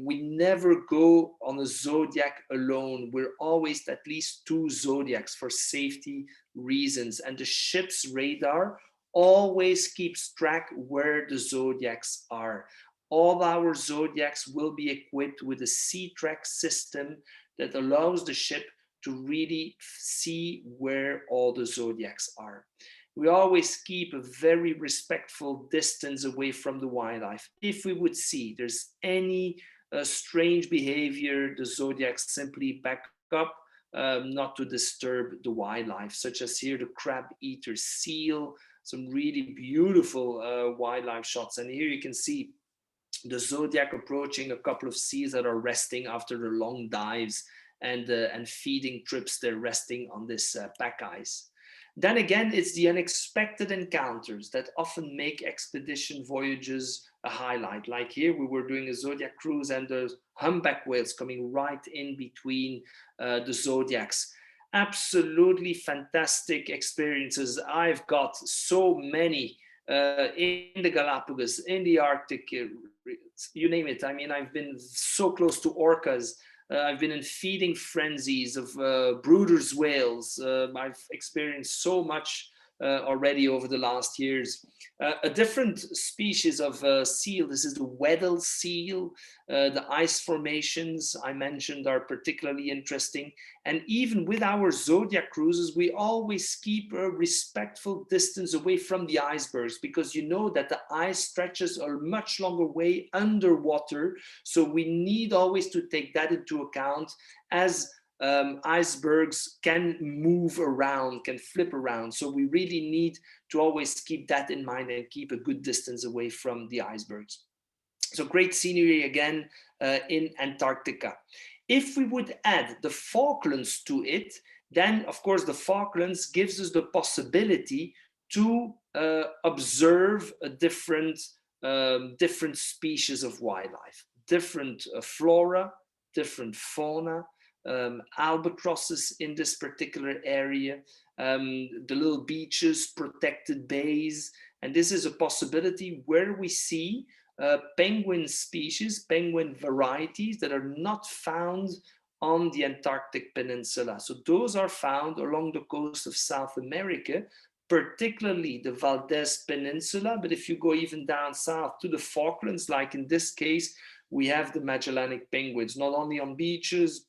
We never go on a Zodiac alone. We're always at least 2 Zodiacs for safety reasons. And the ship's radar always keeps track where the Zodiacs are. All our Zodiacs will be equipped with a C-track system that allows the ship to really see where all the Zodiacs are. We always keep a very respectful distance away from the wildlife. If we would see there's any strange behavior, the Zodiacs simply back up, not to disturb the wildlife, such as here the crab-eater seal, some really beautiful wildlife shots. And here you can see the Zodiac approaching a couple of seals that are resting after their long dives and feeding trips. They're resting on this pack ice. Then again, it's the unexpected encounters that often make expedition voyages a highlight. Like here, we were doing a Zodiac cruise and the humpback whales coming right in between the Zodiacs. Absolutely fantastic experiences. I've got so many in the Galapagos, in the Arctic, you name it. I mean, I've been so close to orcas. I've been in feeding frenzies of Brooder's whales. I've experienced so much already over the last years. A different species of seal, this is the Weddell seal. The ice formations I mentioned are particularly interesting. And even with our Zodiac cruises, we always keep a respectful distance away from the icebergs, because you know that the ice stretches a much longer way underwater. So we need always to take that into account, as icebergs can move around, can flip around. So we really need to always keep that in mind and keep a good distance away from the icebergs. So great scenery again in Antarctica. If we would add the Falklands to it, then of course the Falklands gives us the possibility to observe a different species of wildlife, different flora, different fauna, albatrosses in this particular area, the little beaches, protected bays. And this is a possibility where we see penguin species, penguin varieties that are not found on the Antarctic Peninsula. So those are found along the coast of South America, particularly the Valdez Peninsula. But if you go even down south to the Falklands, like in this case, we have the Magellanic penguins, not only on beaches,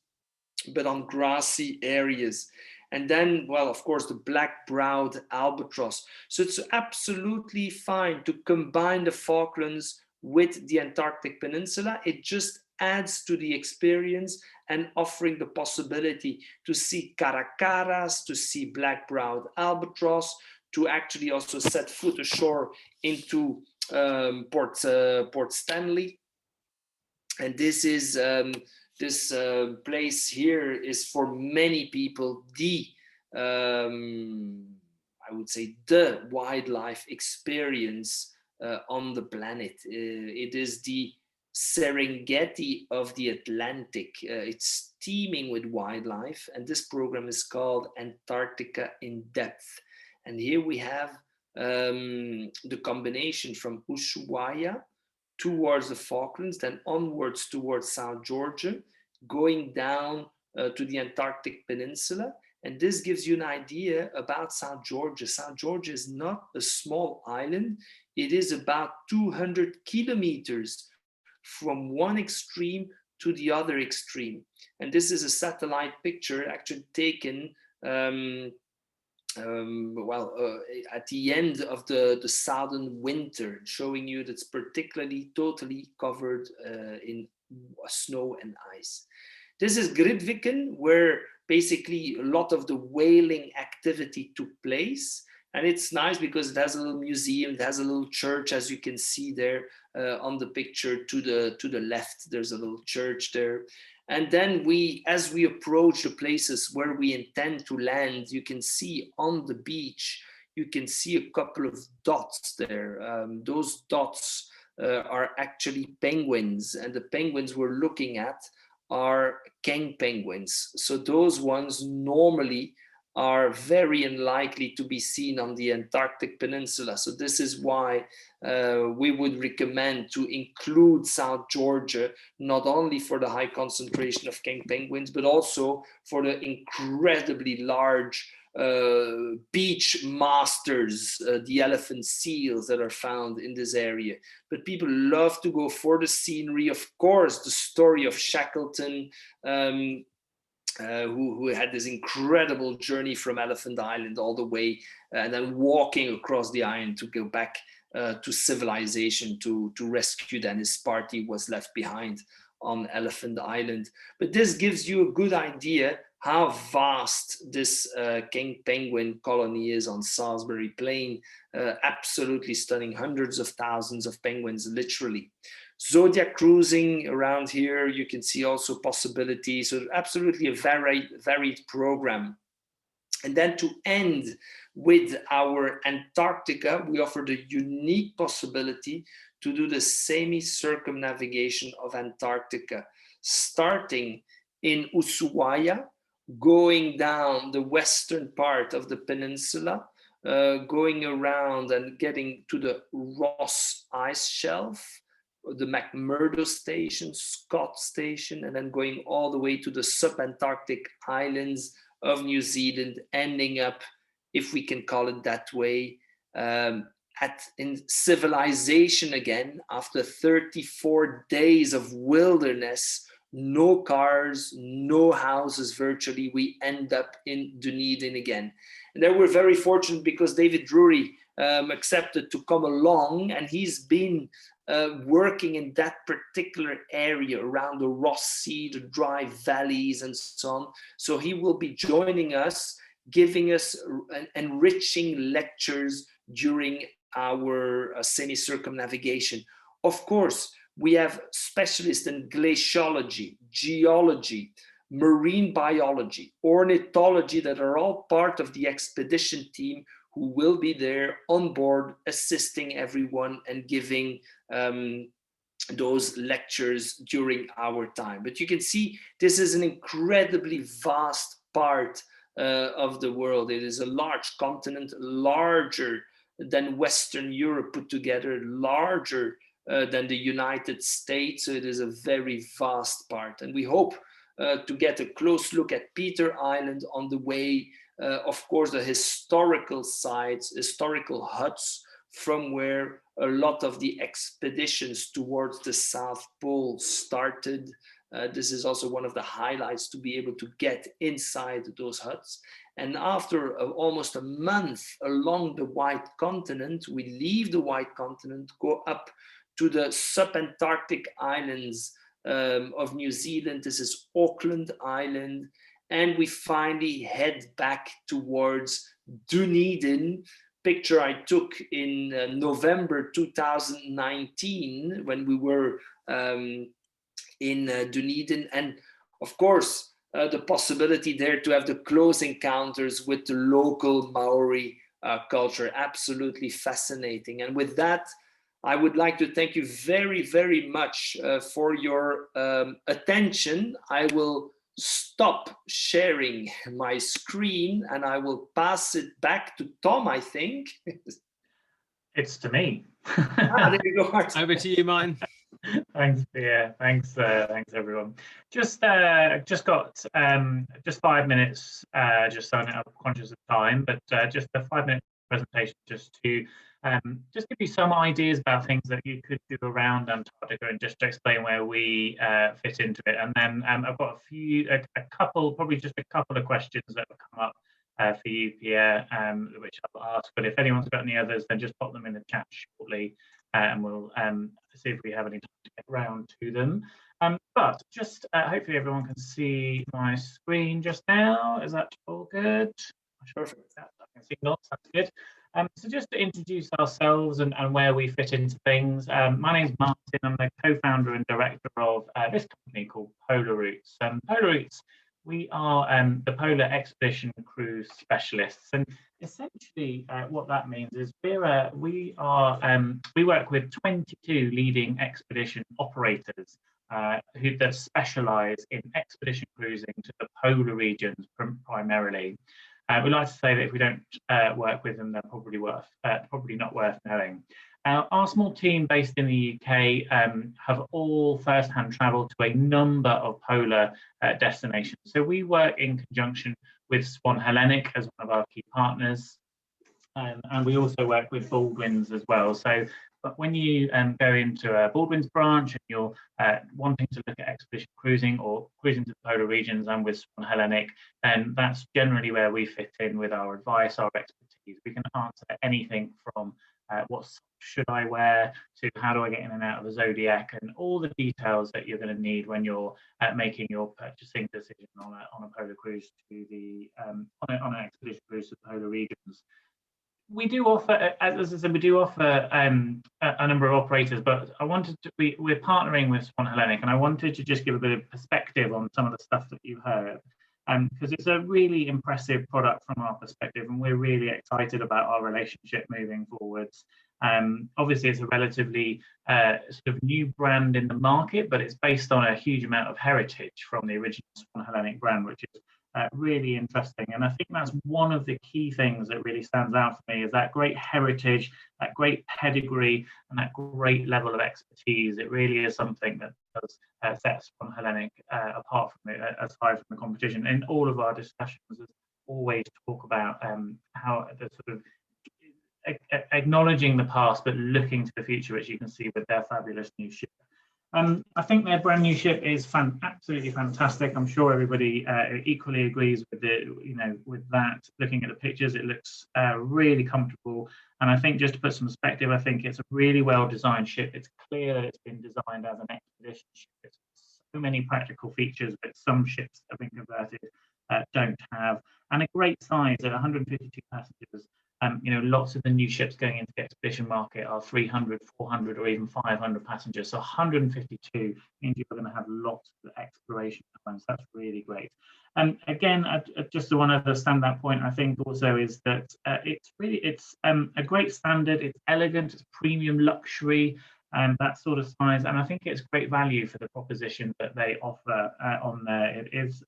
but on grassy areas. And then, well, of course, the black-browed albatross. So it's absolutely fine to combine the Falklands with the Antarctic Peninsula. It just adds to the experience and offering the possibility to see caracaras, to see black-browed albatross, to actually also set foot ashore into Port Stanley. And this is this place here is for many people I would say the wildlife experience on the planet. It is the Serengeti of the Atlantic. It's teeming with wildlife, and this program is called Antarctica in Depth. And here we have the combination from Ushuaia towards the Falklands, then onwards towards South Georgia, going down to the Antarctic Peninsula. And this gives you an idea about South Georgia. South Georgia is not a small island. It is about 200 kilometers from one extreme to the other extreme. And this is a satellite picture actually taken at the end of the southern winter, showing you that's particularly totally covered in snow and ice. This is Grytviken, where basically a lot of the whaling activity took place. And it's nice because it has a little museum, it has a little church, as you can see there on the picture to the left. There's a little church there. And then as we approach the places where we intend to land, you can see on the beach, you can see a couple of dots there. Those dots are actually penguins, and the penguins we're looking at are king penguins. So those ones normally are very unlikely to be seen on the Antarctic Peninsula. So this is why we would recommend to include South Georgia, not only for the high concentration of king penguins, but also for the incredibly large beach masters, the elephant seals that are found in this area. But people love to go for the scenery. Of course, the story of Shackleton, who had this incredible journey from Elephant Island all the way, and then walking across the island to go back to civilization to rescue then his party was left behind on Elephant Island. But this gives you a good idea how vast this king penguin colony is on Salisbury Plain. Absolutely stunning, hundreds of thousands of penguins, literally. Zodiac cruising around here, you can see also possibilities. So absolutely a varied program. And then to end with our Antarctica, we offer the unique possibility to do the semi-circumnavigation of Antarctica, starting in Ushuaia, going down the western part of the peninsula, going around and getting to the Ross Ice Shelf, the McMurdo Station, Scott Station, and then going all the way to the subantarctic islands of New Zealand, ending up if we can call it that way, in civilization again, after 34 days of wilderness, no cars, no houses virtually, we end up in Dunedin again. And then we're very fortunate because David Drury accepted to come along, and he's been working in that particular area around the Ross Sea, the dry valleys and so on. So he will be joining us, giving us enriching lectures during our semi-circumnavigation. Of course, we have specialists in glaciology, geology, marine biology, ornithology that are all part of the expedition team who will be there on board, assisting everyone and giving those lectures during our time. But you can see this is an incredibly vast part of the world. It is a large continent, larger than Western Europe put together, larger than the United States. So it is a very vast part. And we hope to get a close look at Peter Island on the way. Of course, the historical sites, historical huts from where a lot of the expeditions towards the South Pole started. This is also one of the highlights, to be able to get inside those huts. And after almost a month along the White Continent, we leave the White Continent, go up to the subantarctic islands of New Zealand. This is Auckland Island. And we finally head back towards Dunedin. Picture I took in November 2019 when we were in Dunedin. And of course, the possibility there to have the close encounters with the local Maori culture. Absolutely fascinating. And with that, I would like to thank you very, very much for your attention. I will stop sharing my screen and I will pass it back to Tom, I think. It's to me. There you go. Over to you, Martin. Thanks, Pierre. Thanks, everyone. Just got just 5 minutes. Just so I'm conscious of time, but just a 5-minute presentation just to just give you some ideas about things that you could do around Antarctica and just to explain where we fit into it. And then I've got a couple of questions that have come up for you, Pierre, which I'll ask. But if anyone's got any others, then just pop them in the chat shortly, and we'll see if we have any time to get around to them. But just hopefully everyone can see my screen just now. Is that all good? Perfect. I can see lots. That's good. So just to introduce ourselves and where we fit into things, my name's Martin. I'm the co-founder and director of this company called Polar Routes. Polar Routes, we are the polar expedition cruise specialists, and essentially what that means is we work with 22 leading expedition operators that specialise in expedition cruising to the polar regions primarily. We like to say that if we don't work with them, they're probably not worth knowing. Our small team based in the UK have all first-hand travelled to a number of polar destinations. So we work in conjunction with Swan Hellenic as one of our key partners, and we also work with Baldwin's as well. So, but when you go into a Baldwin's branch and you're wanting to look at expedition cruising or cruising to the polar regions and with Swan Hellenic, then that's generally where we fit in with our advice, our expertise. We can answer anything from what should I wear to how do I get in and out of the Zodiac, and all the details that you're going to need when you're making your purchasing decision on a polar cruise to the on an expedition cruise to the polar regions. We do offer, as I said, we do offer a number of operators, but we're partnering with Swan Hellenic, and I wanted to just give a bit of perspective on some of the stuff that you heard, because it's a really impressive product from our perspective, and we're really excited about our relationship moving forwards. Obviously, it's a relatively sort of new brand in the market, but it's based on a huge amount of heritage from the original Swan Hellenic brand, which is really interesting. And I think that's one of the key things that really stands out for me, is that great heritage, that great pedigree, and that great level of expertise. It really is something that does set Swan Hellenic apart from it, aside from the competition. In all of our discussions, there's always talk about how the sort of acknowledging the past but looking to the future, which you can see with their fabulous new ship. I think their brand new ship is absolutely fantastic. I'm sure everybody equally agrees with with that. Looking at the pictures, it looks really comfortable. And I think, just to put some perspective, I think it's a really well designed ship. It's clear that it's been designed as an expedition ship. It's so many practical features that some ships that have been converted don't have, and a great size at 152 passengers. Lots of the new ships going into the expedition market are 300, 400, or even 500 passengers. So 152 means you're going to have lots of exploration times. That's really great. And again, just the one other standout point I think also is that it's a great standard. It's elegant. It's premium luxury. That sort of size, and I think it's great value for the proposition that they offer on there. It is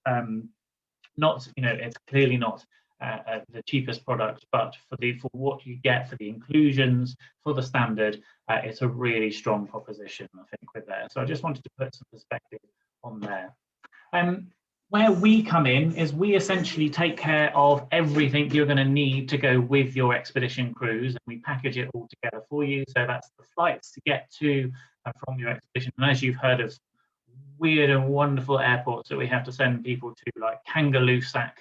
not, it's clearly not the cheapest product, but for what you get for the inclusions, for the standard, it's a really strong proposition, I think, with there. So I just wanted to put some perspective on there. Where we come in is we essentially take care of everything you're going to need to go with your expedition cruise, and we package it all together for you. So that's the flights to get to and from your expedition. And as you've heard of weird and wonderful airports that we have to send people to, like Kangerlussuaq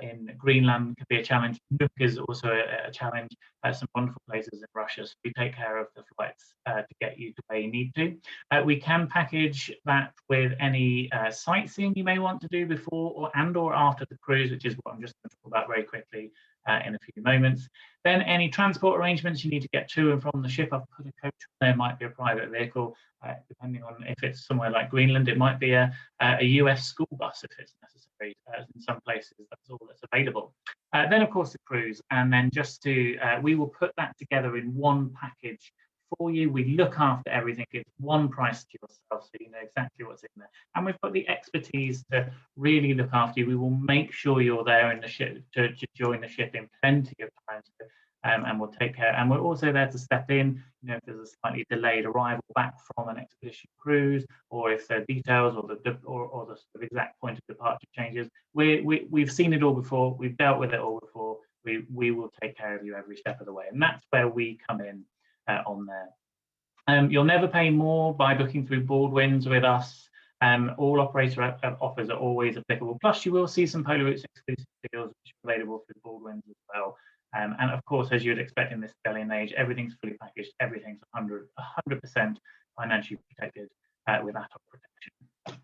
in Greenland could be a challenge. Nuuk is also a challenge. Some wonderful places in Russia. So we take care of the flights to get you to where you need to. We can package that with any sightseeing you may want to do before or after the cruise, which is what I'm just going to talk about very quickly in a few moments. Then any transport arrangements you need to get to and from the ship. I've put a coach there. It might be a private vehicle. Depending on if it's somewhere like Greenland, it might be a US school bus if it's necessary. In some places, that's all that's available. Then, of course, the cruise, and then we will put that together in one package for you. We look after everything. It's one price to yourself, so you know exactly what's in there. And we've got the expertise to really look after you. We will make sure you're there in the ship to join the ship in plenty of time. And we'll take care. And we're also there to step in, if there's a slightly delayed arrival back from an expedition cruise, or if there are details or the sort of exact point of departure changes. We've seen it all before. We've dealt with it all before. We will take care of you every step of the way, and that's where we come in on there. You'll never pay more by booking through Baldwin's with us. All operator offers are always applicable. Plus, you will see some Polar Routes exclusive deals which are available through Baldwin's as well. And of course, as you'd expect in this day and age, everything's fully packaged, everything's 100% financially protected with ATOC protection.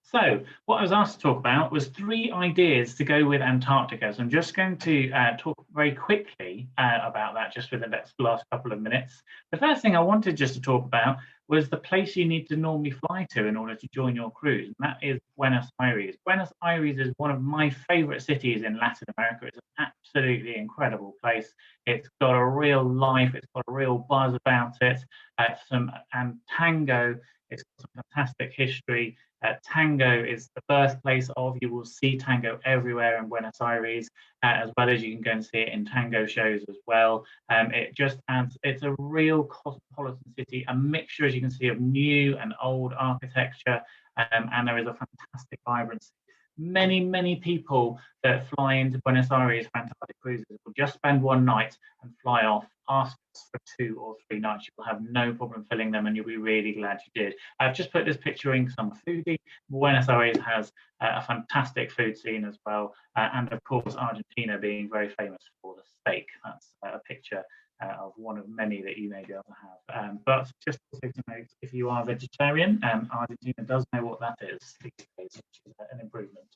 So what I was asked to talk about was 3 ideas to go with Antarctica. So I'm just going to talk very quickly about that just for the last couple of minutes. The first thing I wanted just to talk about was the place you need to normally fly to in order to join your cruise, and that is Buenos Aires. Buenos Aires is one of my favorite cities in Latin America. It's an absolutely incredible place. It's got a real life, it's got a real buzz about it. And tango, it's got some fantastic history. Tango is the birthplace of, you will see tango everywhere in Buenos Aires, as well as you can go and see it in tango shows as well. It just adds, it's a real cosmopolitan city, a mixture, as you can see, of new and old architecture, and there is a fantastic vibrancy. Many people that fly into Buenos Aires for Antarctic cruises will just spend one night and fly off. Ask us for 2 or 3 nights. You'll have no problem filling them, and you'll be really glad you did. I've just put this picture in because I'm a foodie. Buenos Aires has a fantastic food scene as well, and of course Argentina being very famous for the steak. That's a picture of one of many that you may be able to have. But just to note, if you are vegetarian, Argentina does know what that is these days, which is an improvement.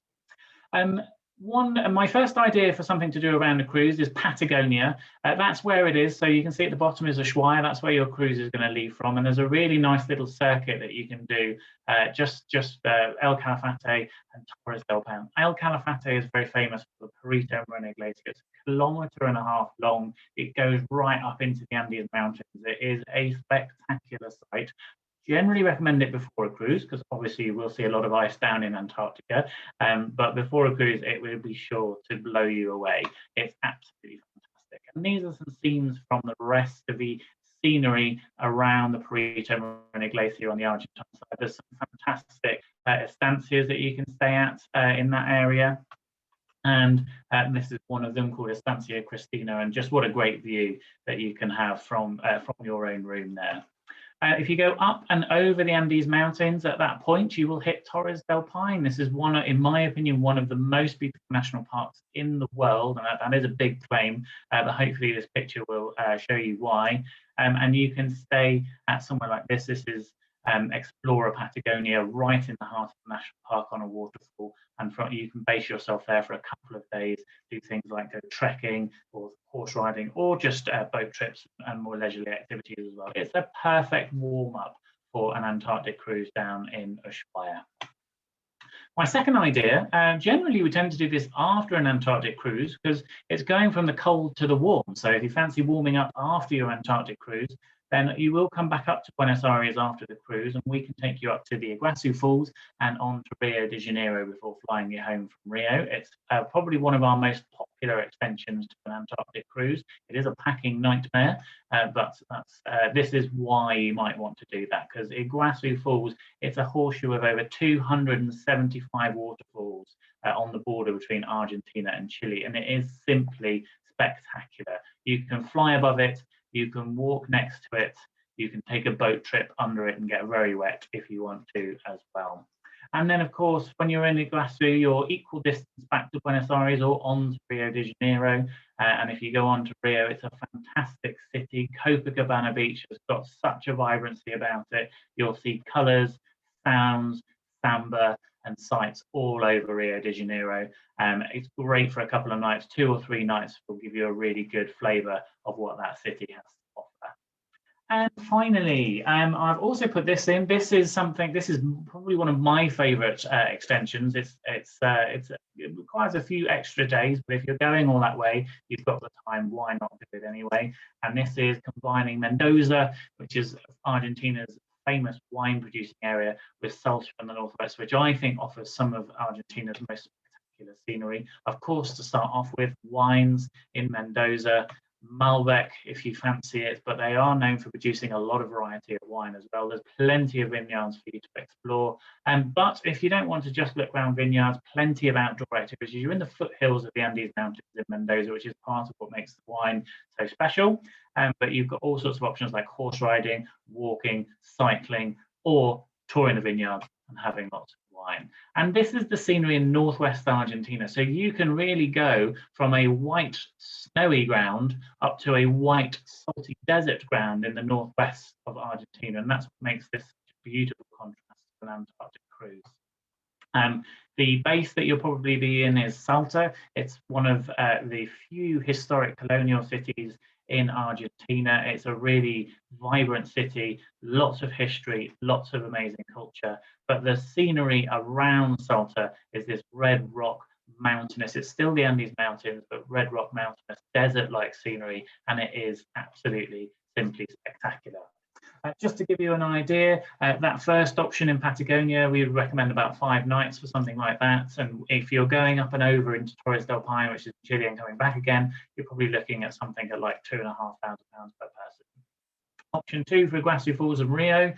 My first idea for something to do around a cruise is Patagonia. That's where it is. So you can see at the bottom is Ushuaia. That's where your cruise is going to leave from. And there's a really nice little circuit that you can do, just El Calafate and Torres del Paine. El Calafate is very famous for the Perito Moreno Glacier. It's 1.5 kilometers long. It goes right up into the Andes Mountains. It is a spectacular site. Generally recommend it before a cruise, because obviously you will see a lot of ice down in Antarctica, but before a cruise it will be sure to blow you away. It's absolutely fantastic. And these are some scenes from the rest of the scenery around the Perito Moreno Glacier on the Argentine side. There's some fantastic estancias that you can stay at in that area. And this is one of them called Estancia Cristina, and just what a great view that you can have from your own room there. If you go up and over the Andes Mountains, at that point, you will hit Torres del Paine. This is one, in my opinion, one of the most beautiful national parks in the world, and that is a big claim, but hopefully this picture will show you why. And you can stay at somewhere like this. This is Explorer Patagonia, right in the heart of the national park on a waterfall, and you can base yourself there for a couple of days, do things like go trekking or horse riding, or just boat trips and more leisurely activities as well. It's a perfect warm-up for an Antarctic cruise down in Ushuaia. My second idea, generally we tend to do this after an Antarctic cruise because it's going from the cold to the warm. So if you fancy warming up after your Antarctic cruise, then you will come back up to Buenos Aires after the cruise, and we can take you up to the Iguazu Falls and on to Rio de Janeiro before flying you home from Rio. It's probably one of our most popular extensions to an Antarctic cruise. It is a packing nightmare, but this is why you might want to do that, because Iguazu Falls, it's a horseshoe of over 275 waterfalls on the border between Argentina and Chile, and it is simply spectacular. You can fly above it, you can walk next to it, you can take a boat trip under it and get very wet if you want to as well. And then, of course, when you're in Iguazu, you're equal distance back to Buenos Aires or on to Rio de Janeiro. And if you go on to Rio, it's a fantastic city. Copacabana Beach has got such a vibrancy about it. You'll see colours, sounds, samba, and sights all over Rio de Janeiro. It's great for a couple of nights, 2 or 3 nights will give you a really good flavour of what that city has to offer. And finally, I've also put this in. This is probably one of my favourite extensions. It requires a few extra days, but if you're going all that way, you've got the time, why not do it anyway? And this is combining Mendoza, which is Argentina's famous wine producing area, with Salta in the northwest, which I think offers some of Argentina's most spectacular scenery. Of course, to start off with, wines in Mendoza, Malbec if you fancy it, but they are known for producing a lot of variety of wine as well. There's plenty of vineyards for you to explore, but if you don't want to just look around vineyards, plenty of outdoor activities. You're in the foothills of the Andes Mountains in Mendoza, which is part of what makes the wine so special. But you've got all sorts of options like horse riding, walking, cycling, or touring the vineyards and having lots of wine. And this is the scenery in northwest Argentina. So you can really go from a white snowy ground up to a white salty desert ground in the northwest of Argentina. And that's what makes this such a beautiful contrast to an Antarctic cruise. The base that you'll probably be in is Salta. It's one of the few historic colonial cities in Argentina. It's a really vibrant city, lots of history, lots of amazing culture, but the scenery around Salta is this red rock mountainous, it's still the Andes Mountains, but red rock mountainous desert-like scenery, and it is absolutely simply spectacular. Just to give you an idea, that first option in Patagonia, we would recommend about 5 nights for something like that. And if you're going up and over into Torres del Paine, which is Chile, and coming back again, you're probably looking at something at like £2,500 per person. Option 2 for Iguazu Falls and Rio,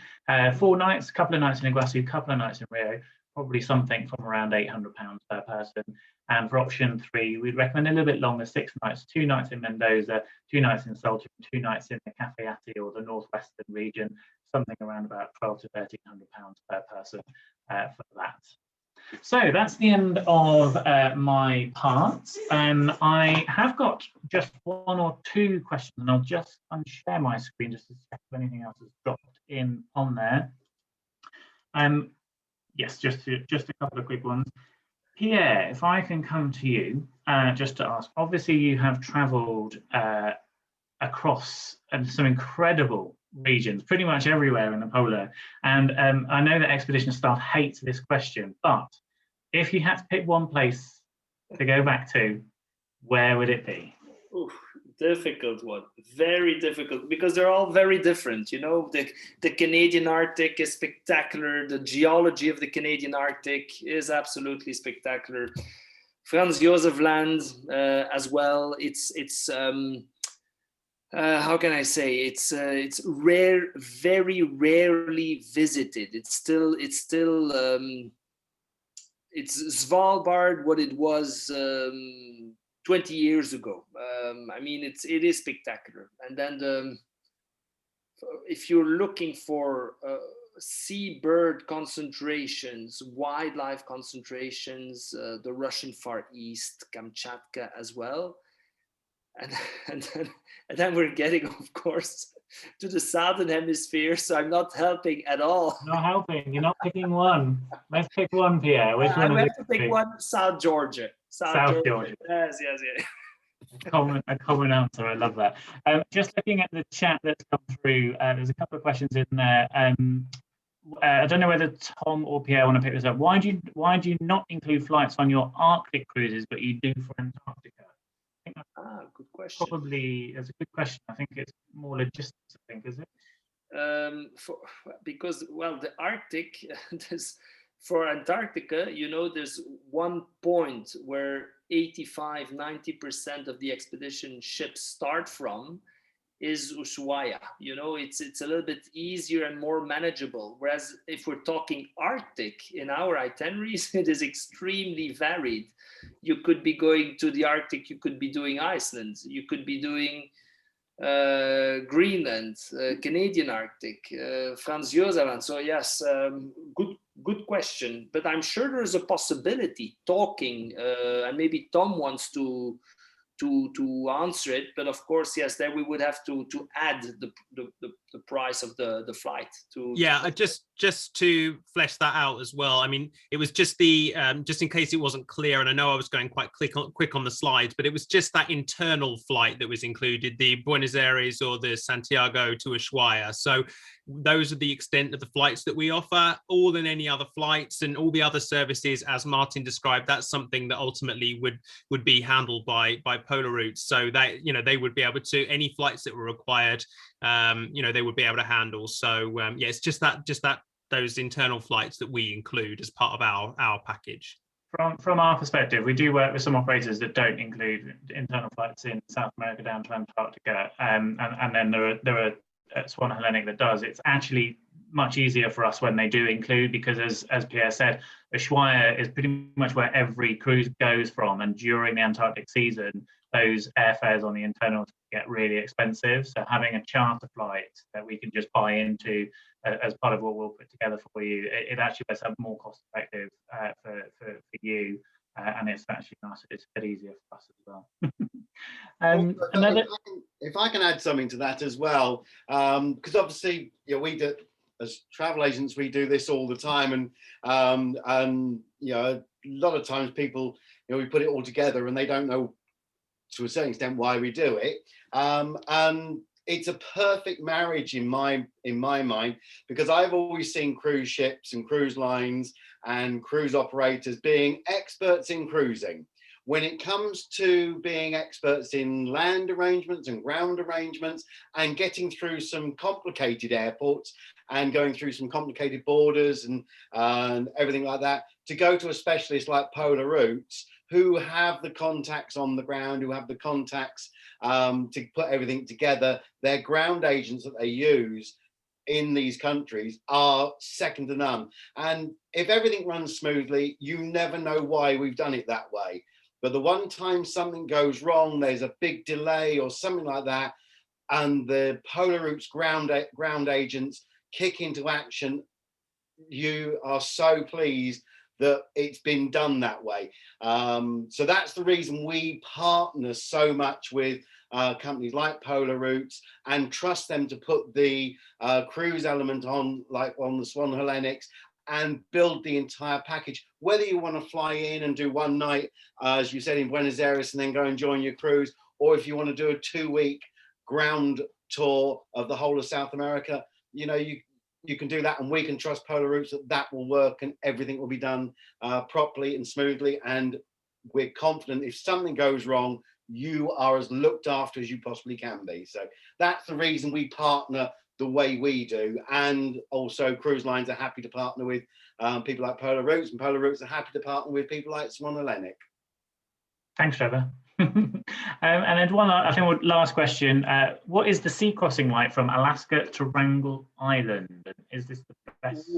4 nights, a couple of nights in Iguazu, a couple of nights in Rio, probably something from around £800 per person. And for option 3, we'd recommend a little bit longer, 6 nights, 2 nights in Mendoza, 2 nights in Salta, 2 nights in the Cafayate or the northwestern region, something around about £1,200 to £1,300 per person for that. So that's the end of my part. I have got just 1 or 2 questions, and I'll just unshare my screen just to check if anything else has dropped in on there. Yes, just a couple of quick ones. Pierre, if I can come to you just to ask, obviously you have travelled across some incredible regions, pretty much everywhere in the polar, and I know that expedition staff hate this question, but if you had to pick one place to go back to, where would it be? Ooh, difficult one, very difficult, because they're all very different. You know, the Canadian Arctic is spectacular. The geology of the Canadian Arctic is absolutely spectacular. Franz Josef Land as well. It's how can I say? It's rare, very rarely visited. It's still it's Svalbard what it was 20 years ago. I mean, it is spectacular. And then if you're looking for seabird concentrations, wildlife concentrations, the Russian Far East, Kamchatka as well. And then we're getting, of course, to the southern hemisphere. So I'm not helping at all. Not helping. You're not picking one. Let's pick one, Pierre. Which one? I have to pick one. South Georgia. South Georgia. Yes. A common answer. I love that. Just looking at the chat that's come through, there's a couple of questions in there. I don't know whether Tom or Pierre want to pick this up. Why do you not include flights on your Arctic cruises, but you do for Antarctica? I think that's good question. Probably it's a good question. I think it's more logistics. I think, is it? Because the Arctic, for Antarctica, there's one point where 85-90% of the expedition ships start from is Ushuaia. It's a little bit easier and more manageable. Whereas if we're talking Arctic in our itineraries, it is extremely varied. You could be going to the Arctic, you could be doing Iceland, you could be doing Greenland, Canadian Arctic, Franz Josef. So yes, good question. But I'm sure there's a possibility talking, and maybe Tom wants to answer it. But of course, yes, then we would have to add the price of the flight to. Yeah, just to flesh that out as well. I mean, it was just the just in case it wasn't clear, and I know I was going quite quick on the slides, but it was just that internal flight that was included, the Buenos Aires or the Santiago to Ushuaia. So those are the extent of the flights that we offer. All than any other flights and all the other services, as Martin described, that's something that ultimately would be handled by Polar Routes. So that they would be able to, any flights that were required, they would be able to handle. So yeah, it's just that those internal flights that we include as part of our package. From our perspective, we do work with some operators that don't include internal flights in South America down to Antarctica, and then there are Swan Hellenic that does. It's actually much easier for us when they do include, because as Pierre said, Ushuaia is pretty much where every cruise goes from, and during the Antarctic season, those airfares on the internals get really expensive. So having a charter flight that we can just buy into as part of what we'll put together for you, it actually makes it more cost effective for you, and it's actually nicer. It's a bit easier for us as well. If I can add something to that as well, because obviously we do, as travel agents, we do this all the time, and a lot of times people, we put it all together and they don't know to a certain extent why we do it, and it's a perfect marriage in my mind, because I've always seen cruise ships and cruise lines and cruise operators being experts in cruising. When it comes to being experts in land arrangements and ground arrangements and getting through some complicated airports and going through some complicated borders and everything like that, to go to a specialist like Polar Routes, who have the contacts on the ground, who have the contacts to put everything together, their ground agents that they use in these countries are second to none. And if everything runs smoothly, you never know why we've done it that way. But the one time something goes wrong, there's a big delay or something like that, and the Polar Routes ground agents kick into action, you are so pleased that it's been done that way. So that's the reason we partner so much with companies like Polar Routes and trust them to put the cruise element on, like on the Swan Hellenics, and build the entire package. Whether you want to fly in and do one night, as you said, in Buenos Aires, and then go and join your cruise, or if you want to do a 2-week ground tour of the whole of South America, you can do that, and we can trust Polar Routes that will work and everything will be done properly and smoothly. And we're confident if something goes wrong, you are as looked after as you possibly can be. So that's the reason we partner the way we do. And also cruise lines are happy to partner with people like Polar Routes, and Polar Routes are happy to partner with people like Swan Hellenic. Thanks, Trevor. And then last question. What is the sea crossing like from Alaska to Wrangel Island? Is this the best?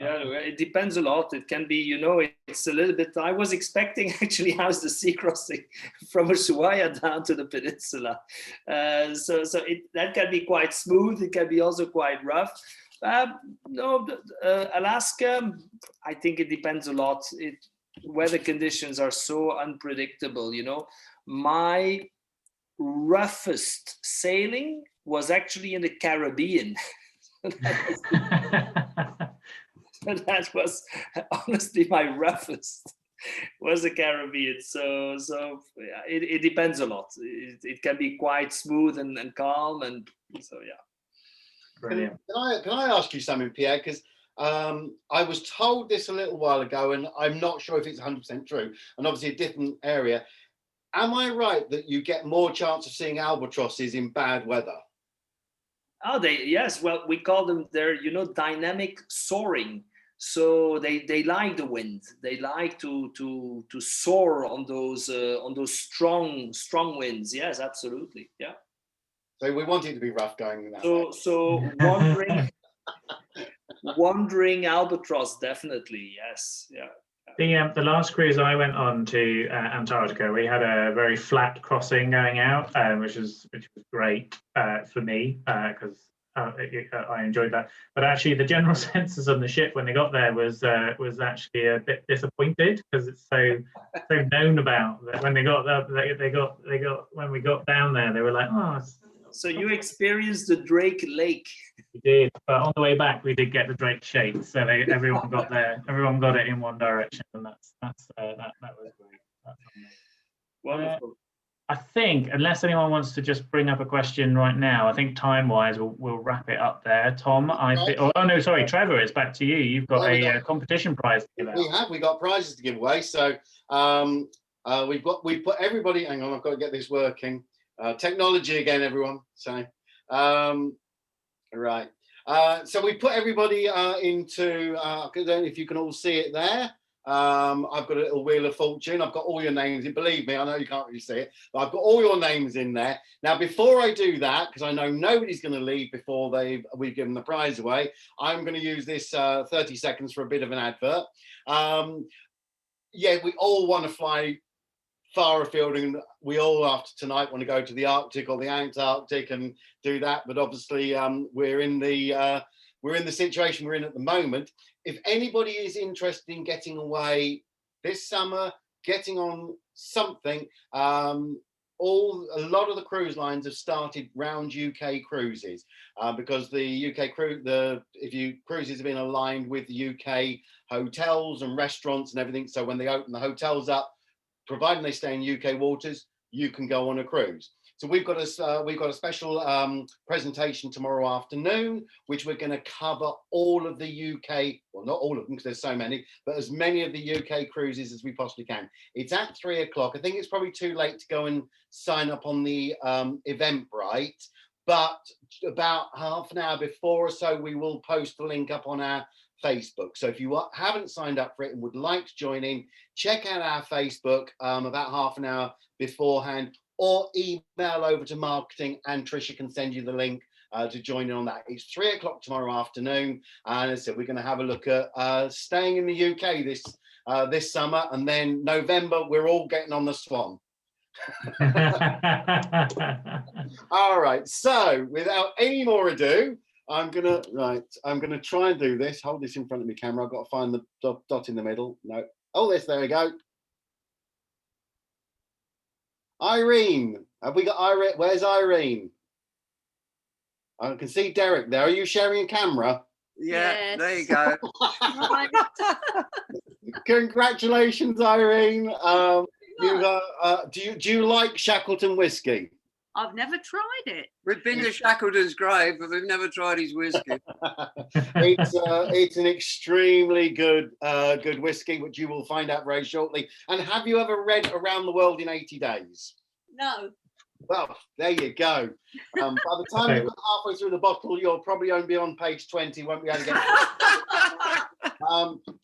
Yeah, it depends a lot. It can be, it's a little bit. I was expecting actually how's the sea crossing from Ushuaia down to the peninsula. So that can be quite smooth. It can be also quite rough. No, Alaska, I think it depends a lot. Weather conditions are so unpredictable. My roughest sailing was actually in the Caribbean. That was honestly my roughest was the Caribbean. So yeah, it depends a lot. It can be quite smooth and calm, and so yeah. Brilliant. Can I ask you something, Pierre? Because I was told this a little while ago, and I'm not sure if it's 100% true, and obviously a different area. Am I right that you get more chance of seeing albatrosses in bad weather? Oh, yes. Well, we call them dynamic soaring. So they like the wind. They like to soar on those strong winds. Yes, absolutely. Yeah. So we want it to be rough going that way. So wandering albatross, definitely. Yes. Yeah. The last cruise I went on to Antarctica, we had a very flat crossing going out, which was great for me because I enjoyed that. But actually, the general census on the ship when they got there was actually a bit disappointed because it's so known about that. When they got when we got down there, they were like, oh. So you experienced the Drake Lake. We did, but on the way back we did get the Drake Shade, so everyone got it in one direction, and that was great. That's wonderful. I think, unless anyone wants to just bring up a question right now, I think time-wise we'll wrap it up there. Tom, no, sorry, Trevor, it's back to you. You've got a competition prize to give out. We got prizes to give away. So we put everybody. Hang on, I've got to get this working. Technology again, everyone. So, right. So we put everybody into. I don't know if you can all see it there. I've got a little wheel of fortune. I've got all your names in. Believe me, I know you can't really see it, but I've got all your names in there. Now, before I do that, because I know nobody's going to leave before we've given the prize away, I'm going to use this 30 seconds for a bit of an advert. Yeah, we all want to fly far afield, and we all after tonight want to go to the Arctic or the Antarctic and do that. But obviously, we're in the situation we're in at the moment. If anybody is interested in getting away this summer, getting on something, a lot of the cruise lines have started round UK cruises because the UK cruises have been aligned with the UK hotels and restaurants and everything. So when they open the hotels up, providing they stay in UK waters, you can go on a cruise. So we've got a special presentation tomorrow afternoon, which we're going to cover all of the UK, well, not all of them because there's so many, but as many of the UK cruises as we possibly can. It's at 3 o'clock. I think it's probably too late to go and sign up on the Eventbrite, but about half an hour before or so, we will post the link up on our Facebook. So if you haven't signed up for it and would like to join in, check out our Facebook about half an hour beforehand, or email over to marketing and Tricia can send you the link to join in on that. It's 3 o'clock tomorrow afternoon, and as I said, we're going to have a look at staying in the UK this summer, and then November we're all getting on the Swan. All right, so without any more ado, I'm gonna try and do this. Hold this in front of me, camera. I've got to find the dot in the middle. No. Oh, there we go. Irene, have we got Irene? Where's Irene? I can see Derek there. Are you sharing a camera? Yeah, Yes. there you go. Congratulations, Irene. Do you like Shackleton whiskey? I've never tried it. We've been to Shackleton's grave, but we've never tried his whiskey. It's an extremely good whiskey, which you will find out very shortly. And have you ever read Around the World in 80 Days? No. Well, there you go. By the time you get halfway through the bottle, you'll probably only be on page 20, won't be able to get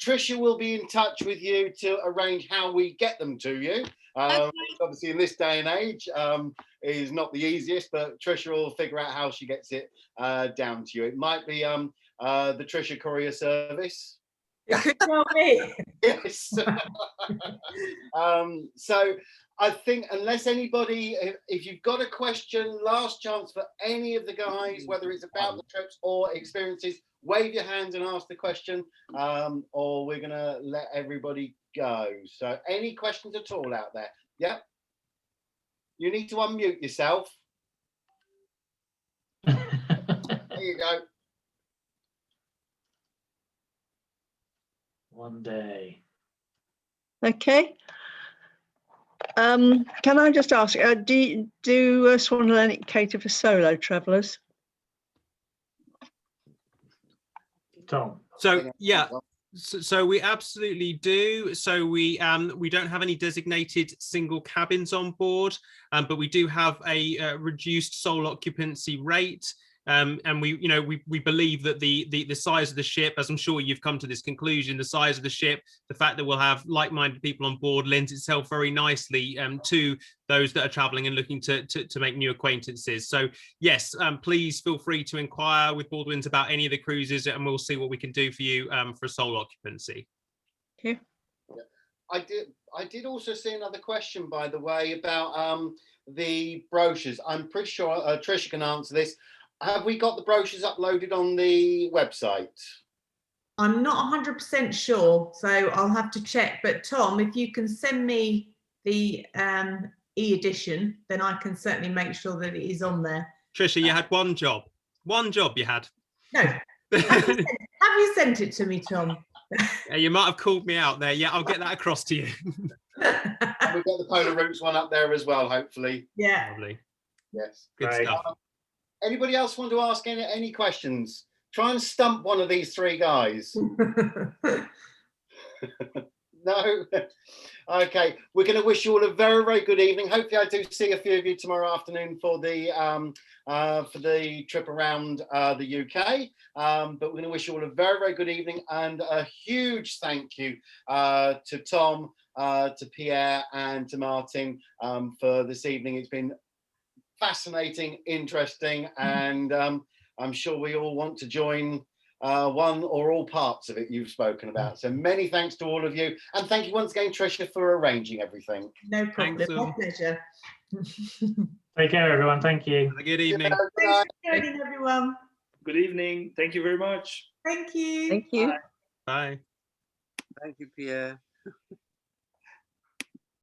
Tricia will be in touch with you to arrange how we get them to you. Okay. Obviously, in this day and age, is not the easiest, but Tricia will figure out how she gets it down to you. It might be the Tricia Courier Service. It could well be. Yes. So I think unless anybody, if you've got a question, last chance for any of the guys, whether it's about the trips or experiences, wave your hands and ask the question, or we're going to let everybody go. So any questions at all out there? Yep. You need to unmute yourself. There you go. One day. Okay. Can I just ask, do Swan and Hellenic cater for solo travellers? Tom. So yeah, so we absolutely do. So we don't have any designated single cabins on board, but we do have a reduced sole occupancy rate. And we believe that the size of the ship, as I'm sure you've come to this conclusion, the size of the ship, the fact that we'll have like-minded people on board lends itself very nicely to those that are traveling and looking to make new acquaintances. So yes, please feel free to inquire with Baldwin's about any of the cruises, and we'll see what we can do for you for sole occupancy. Okay. I did also see another question, by the way, about the brochures. I'm pretty sure Tricia can answer this. Have we got the brochures uploaded on the website? I'm not 100% sure, so I'll have to check. But Tom, if you can send me the e-edition, then I can certainly make sure that it is on there. Tricia, you had one job. One job you had. No. Have you sent it to me, Tom? Yeah, you might have called me out there. Yeah, I'll get that across to you. We've got the Polar Routes one up there as well, hopefully. Yeah. Lovely. Yes. Good Great. stuff. Anybody else want to ask any questions? Try and stump one of these three guys. No? Okay. We're going to wish you all a very, very good evening. Hopefully I do see a few of you tomorrow afternoon for the trip around the UK. But we're going to wish you all a very, very good evening, and a huge thank you to Tom, to Pierre and to Martin for this evening. It's been fascinating, interesting, and I'm sure we all want to join one or all parts of it you've spoken about. So many thanks to all of you, and thank you once again, Tricia, for arranging everything. No problem. Thanks, My pleasure. Take care, everyone. Thank you. Have a good evening. Thanks for joining, everyone. Good evening. Thank you very much. Thank you. Thank you. Bye. Thank you, Pierre.